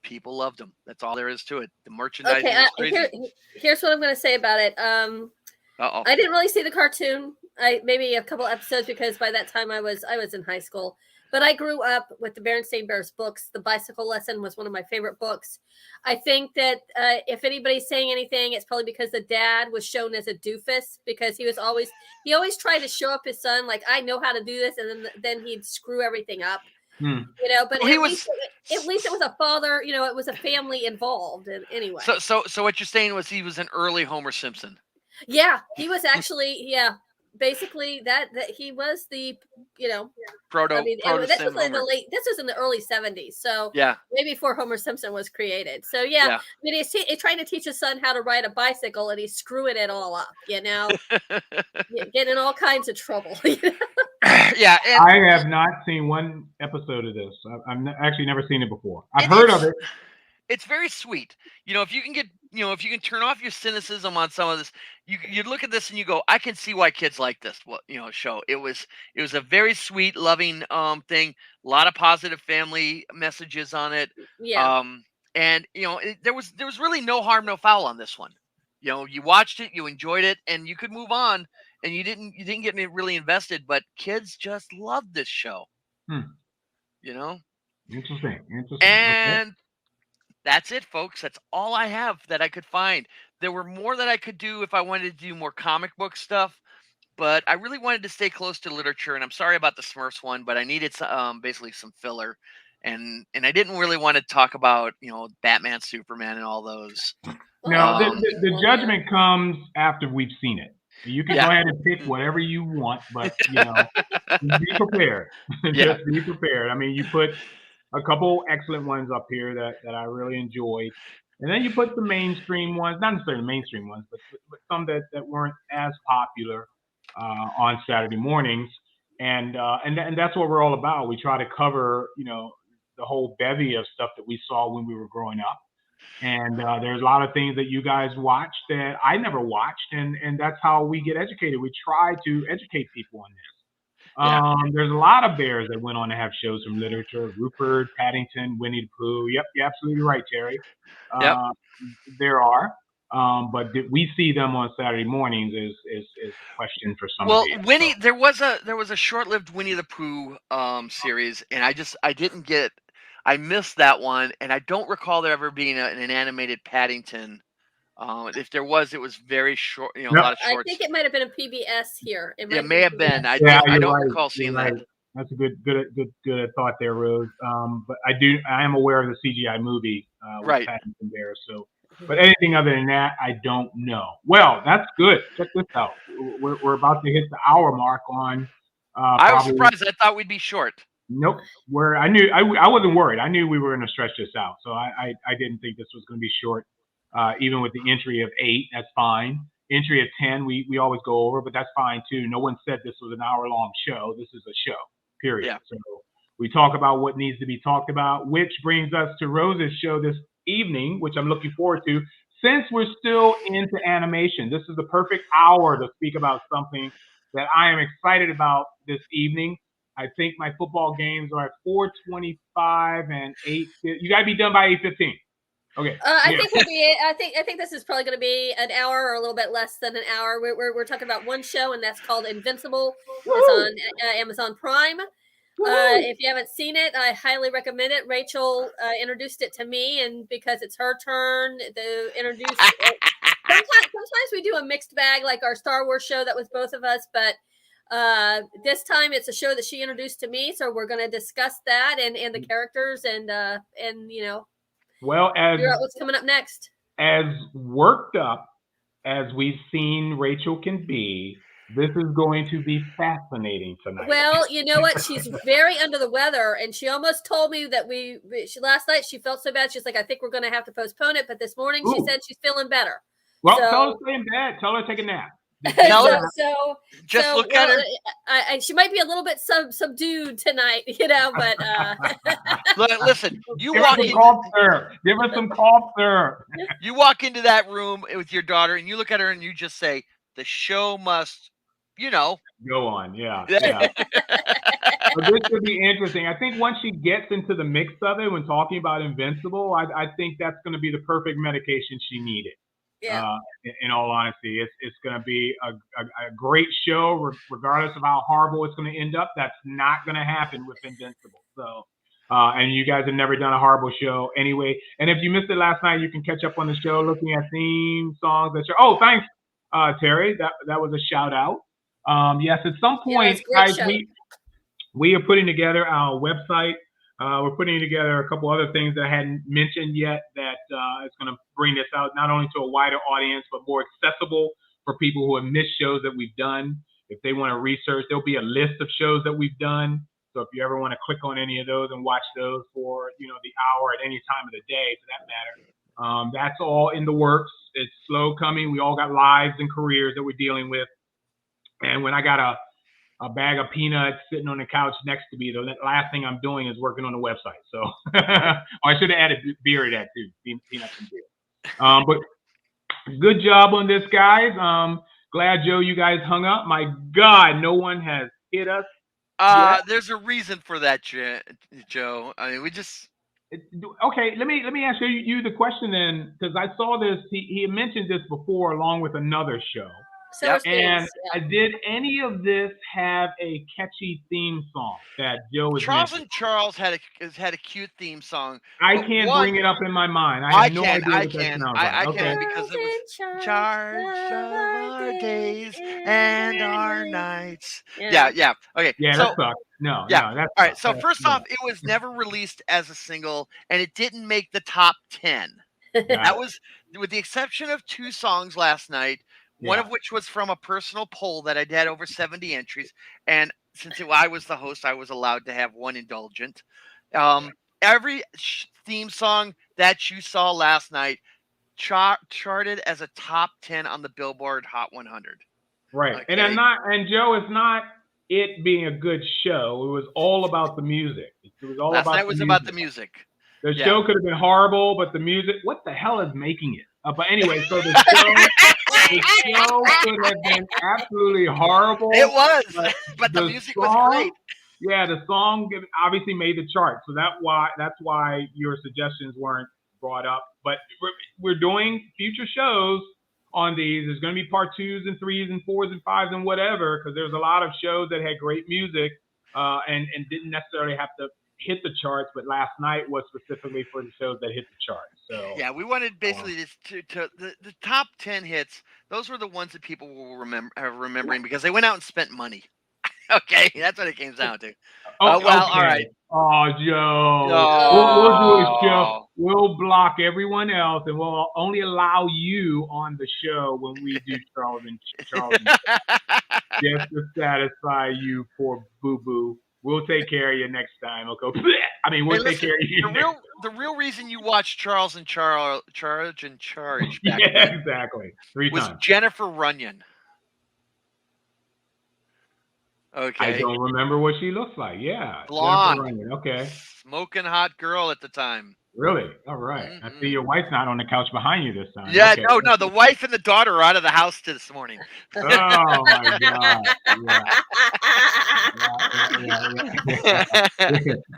People loved them. That's all there is to it. The merchandising was crazy. Here's what I'm going to say about it. I didn't really see the cartoon. Maybe a couple episodes because by that time I was in high school. But I grew up with the Berenstain Bears books. The Bicycle Lesson was one of my favorite books. I think that if anybody's saying anything, it's probably because the dad was shown as a doofus, because he always tried to show up his son like, I know how to do this, and then he'd screw everything up. But Well, at least it was a father. It was a family involved. Anyway. So what you're saying was he was an early Homer Simpson. Yeah, he was actually basically that he was the proto. I mean, this was in the early 70s, so maybe before Homer Simpson was created. So I mean, he's trying to teach his son how to ride a bicycle, and he's screwing it all up. Getting in all kinds of trouble. Yeah, I have not seen one episode of this. I've actually never seen it before. I've heard of it. It's very sweet. If you can get, if you can turn off your cynicism on some of this, you look at this and you go, I can see why kids like this. Show. It was a very sweet, loving thing. A lot of positive family messages on it. Yeah. And there was really no harm, no foul on this one. You watched it, you enjoyed it, and you could move on. And you didn't get me really invested, but kids just loved this show. Interesting. And that's it, folks. That's all I have that I could find. There were more that I could do if I wanted to do more comic book stuff, but I really wanted to stay close to literature. And I'm sorry about the Smurfs one, but I needed basically some filler, and I didn't really want to talk about Batman, Superman, and all those. No, the judgment comes after we've seen it. You can go ahead and pick whatever you want, but be prepared. Just be prepared. I mean, you put a couple excellent ones up here that I really enjoyed, and then you put the mainstream ones, not necessarily mainstream ones, but some that weren't as popular on Saturday mornings, and that's what we're all about. We try to cover the whole bevy of stuff that we saw when we were growing up. And there's a lot of things that you guys watch that I never watched, and that's how we get educated. We try to educate people on this. There's a lot of bears that went on to have shows from literature: Rupert, Paddington, Winnie the Pooh. Yep, you're absolutely right, Terry. There are, but did we see them on Saturday mornings? Is a question for some. Well, Winnie, there was a short-lived Winnie the Pooh series, and I didn't get. I missed that one, and I don't recall there ever being an animated Paddington. If there was, it was very short. A lot of shorts. I think it might have been a PBS here. It may have been. I don't recall seeing that. That's a good thought there, Rose. But I am aware of the CGI movie with Paddington Bear. So, but anything other than that, I don't know. Well, that's good. Check this out. We're about to hit the hour mark on. I was surprised. I thought we'd be short. Nope. I wasn't worried. I knew we were going to stretch this out, so I didn't think this was going to be short. Even with the entry of 8, that's fine. Entry of 10, we always go over, but that's fine too. No one said this was an hour-long show. This is a show, period. Yeah. So we talk about what needs to be talked about, which brings us to Rose's show this evening, which I'm looking forward to. Since we're still into animation, this is the perfect hour to speak about something that I am excited about this evening. I think my football games are at 4:25 and 8. You got to be done by 8:15. Okay. I think this is probably going to be an hour or a little bit less than an hour. We're talking about one show, and that's called Invincible. It's on Amazon Prime. If you haven't seen it, I highly recommend it. Rachel introduced it to me, and because it's her turn to introduce. Sometimes we do a mixed bag, like our Star Wars show that was both of us, but. This time it's a show that she introduced to me, so we're going to discuss that and the characters and well, figure out what's coming up next. As worked up as we've seen Rachel can be, this is going to be fascinating tonight. Well, you know what? She's very under the weather, and she almost told me that last night she felt so bad. She's like, I think we're going to have to postpone it, but this morning she said she's feeling better. Well, tell her to stay in bed. Tell her to take a nap. Look at her. She might be a little bit subdued tonight, but listen, you give walk in. Give her some cough syrup. You walk into that room with your daughter, and you look at her, and you just say, "The show must, go on." Yeah. But this would be interesting. I think once she gets into the mix of it, when talking about Invincible, I think that's going to be the perfect medication she needed. Yeah. In all honesty, it's going to be a great show, regardless of how horrible it's going to end up. That's not going to happen with Invincible. So, and you guys have never done a horrible show anyway. And if you missed it last night, you can catch up on the show looking at theme songs. Oh, thanks, Terry. That was a shout out. Yes, at some point, guys, we are putting together our website. We're putting together a couple other things that I hadn't mentioned yet that is going to bring this out not only to a wider audience, but more accessible for people who have missed shows that we've done. If they want to research, there'll be a list of shows that we've done. So if you ever want to click on any of those and watch those for, the hour at any time of the day, for that matter, that's all in the works. It's slow coming. We all got lives and careers that we're dealing with. And when I got a bag of peanuts sitting on the couch next to me, the last thing I'm doing is working on the website. So I should have added beer to that too, peanuts and beer. But good job on this, guys. Glad, Joe, you guys hung up. My God, no one has hit us yet. There's a reason for that, Joe. I mean, we just... Okay, let me ask you the question then, because I saw this. He mentioned this before along with another show. And did any of this have a catchy theme song that Joe was Charles mentioning? and Charles had a cute theme song. I can't bring it up in my mind. I have no idea what that sounds like. I can because it was charge of our days and our nights. Yeah. Okay. Yeah, so, that sucks. No, that's all right. So first off, it was never released as a single, and it didn't make the top 10. That was, with the exception of 2 songs last night. One of which was from a personal poll that I'd had over 70 entries. And since I was the host, I was allowed to have one indulgent. Every theme song that you saw last night charted as a top 10 on the Billboard Hot 100. Right. Okay? And Joe, it's not it being a good show. It was all about the music. It was all last about night was about the music. The show could have been horrible, but the music, what the hell is making it? But anyway, so the show could have been absolutely horrible. It was, but the music was great. Yeah, the song obviously made the chart, so that's why your suggestions weren't brought up. But we're doing future shows on these. There's going to be part 2s and 3s and 4s and 5s and whatever, because there's a lot of shows that had great music and didn't necessarily have to hit the charts, but last night was specifically for the shows that hit the charts. So yeah, we wanted basically the top 10 hits. Those were the ones that people will remembering because they went out and spent money. Okay, that's what it came down to. All right. Oh, Joe. We'll do a show. We'll block everyone else, and we'll only allow you on the show when we do Charles and just to satisfy you, poor boo-boo. We'll take care of you next time. Okay. I mean, we'll take care of you. The real reason you watched Charles and Charge back then, exactly. 3 was times. Jennifer Runyon. Okay. I don't remember what she looks like. Yeah. Blonde. Okay. Smoking hot girl at the time. Really? All right. Mm-hmm. I see your wife's not on the couch behind you this time. Yeah, okay. No. The wife and the daughter are out of the house this morning. Oh my God.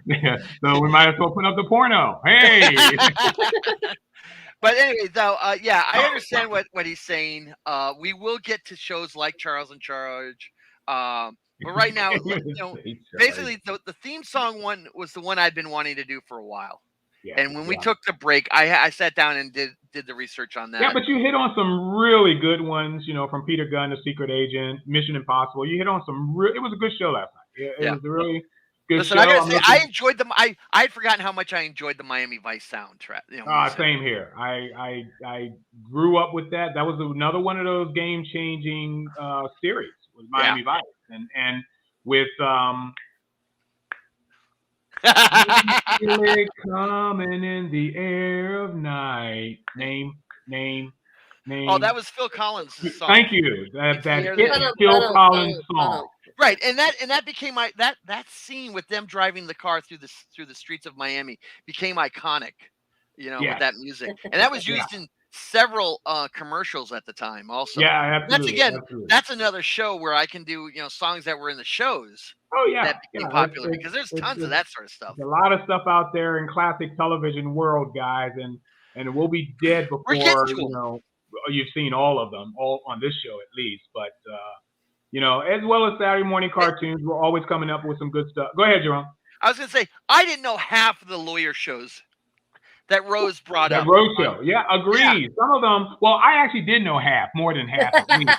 Yeah. So we might as well put up the porno. Hey. But anyway, though, I understand what he's saying. We will get to shows like Charles and Charge. But right now, basically the theme song one was the one I'd been wanting to do for a while. Yeah, and when we took the break, I sat down and did the research on that. Yeah, but you hit on some really good ones, from Peter Gunn, The Secret Agent, Mission Impossible. You hit on some it was a good show last night. It was a really good show. I gotta say, I enjoyed them. I had forgotten how much I enjoyed the Miami Vice soundtrack. Same here. I grew up with that. That was another one of those game-changing series was Miami Vice. And with coming in the air of night. Name. Oh, that was Phil Collins' song. Thank you. That Phil Collins song. Right, and that became that scene with them driving the car through the streets of Miami became iconic. With that music, and that was used in several commercials at the time. Also, absolutely. That's another show where I can do songs that were in the shows. Oh yeah, that became popular because there's tons of that sort of stuff. There's a lot of stuff out there in classic television world, guys, and we'll be dead before you've seen all of them, all on this show at least. But as well as Saturday morning cartoons, we're always coming up with some good stuff. Go ahead, Jerome. I was going to say, I didn't know half of the lawyer shows that Rose brought up. That Rose show. Yeah, agreed. Yeah. Some of them, well, I actually did know half, more than half at least.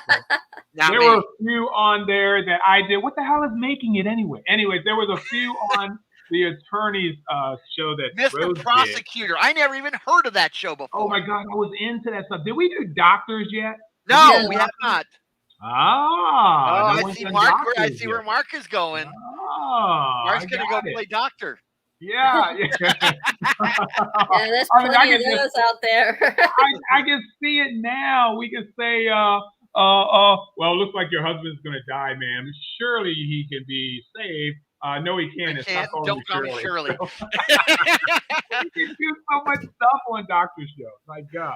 There were a few on there that I did. What the hell is making it anyway? Anyways, there was a few on the attorney's show that Mr. Rose Prosecutor. did. I never even heard of that show before. Oh my God, I was into that stuff. Did we do Doctors yet? No, we have not. Ah, I see Mark. I see where Mark is going. Mark's gonna go play doctor. Yeah. Yeah, there's plenty of those out there. I can see it now. We can say, well, it looks like your husband's gonna die, ma'am. Surely he can be saved. No, he can't. Don't call me Shirley. We can do so much stuff on Doctor shows. My God.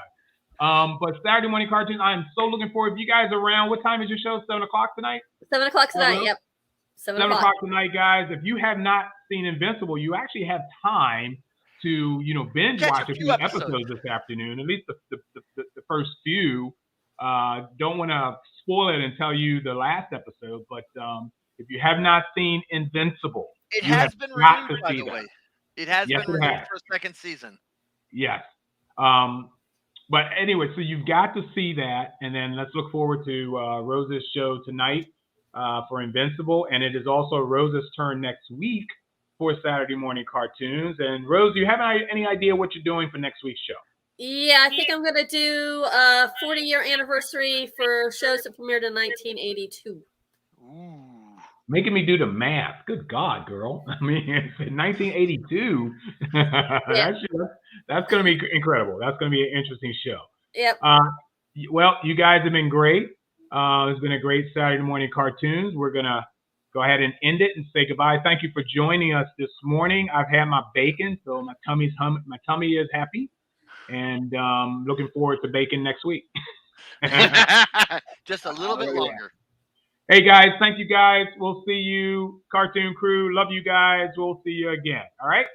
But Saturday morning cartoons, I'm so looking forward. If you guys are around, what time is your show? 7 o'clock tonight? 7 o'clock tonight. Yep. 7 o'clock tonight, guys. If you have not seen Invincible, you actually have time to, binge watch a few episodes this afternoon. At least the first few. Don't want to spoil it and tell you the last episode, but if you have not seen Invincible, it has been renewed, by the way. It has been renewed for a second season. Yes. But anyway, so you've got to see that, and then let's look forward to Rose's show tonight for Invincible, and it is also Rose's turn next week for Saturday morning cartoons. And Rose, do you have any idea what you're doing for next week's show? Yeah, I think I'm going to do a 40-year anniversary for shows that premiered in 1982. Ooh. Making me do the math. Good God, girl. I mean, it's 1982. Yeah. That's going to be incredible. That's going to be an interesting show. Yep. Well, you guys have been great. It's been a great Saturday morning cartoons. We're going to go ahead and end it and say goodbye. Thank you for joining us this morning. I've had my bacon, so my tummy is happy. And looking forward to bacon next week. Just a little bit longer. Hey, guys. Thank you, guys. We'll see you, Cartoon Crew. Love you guys. We'll see you again. All right?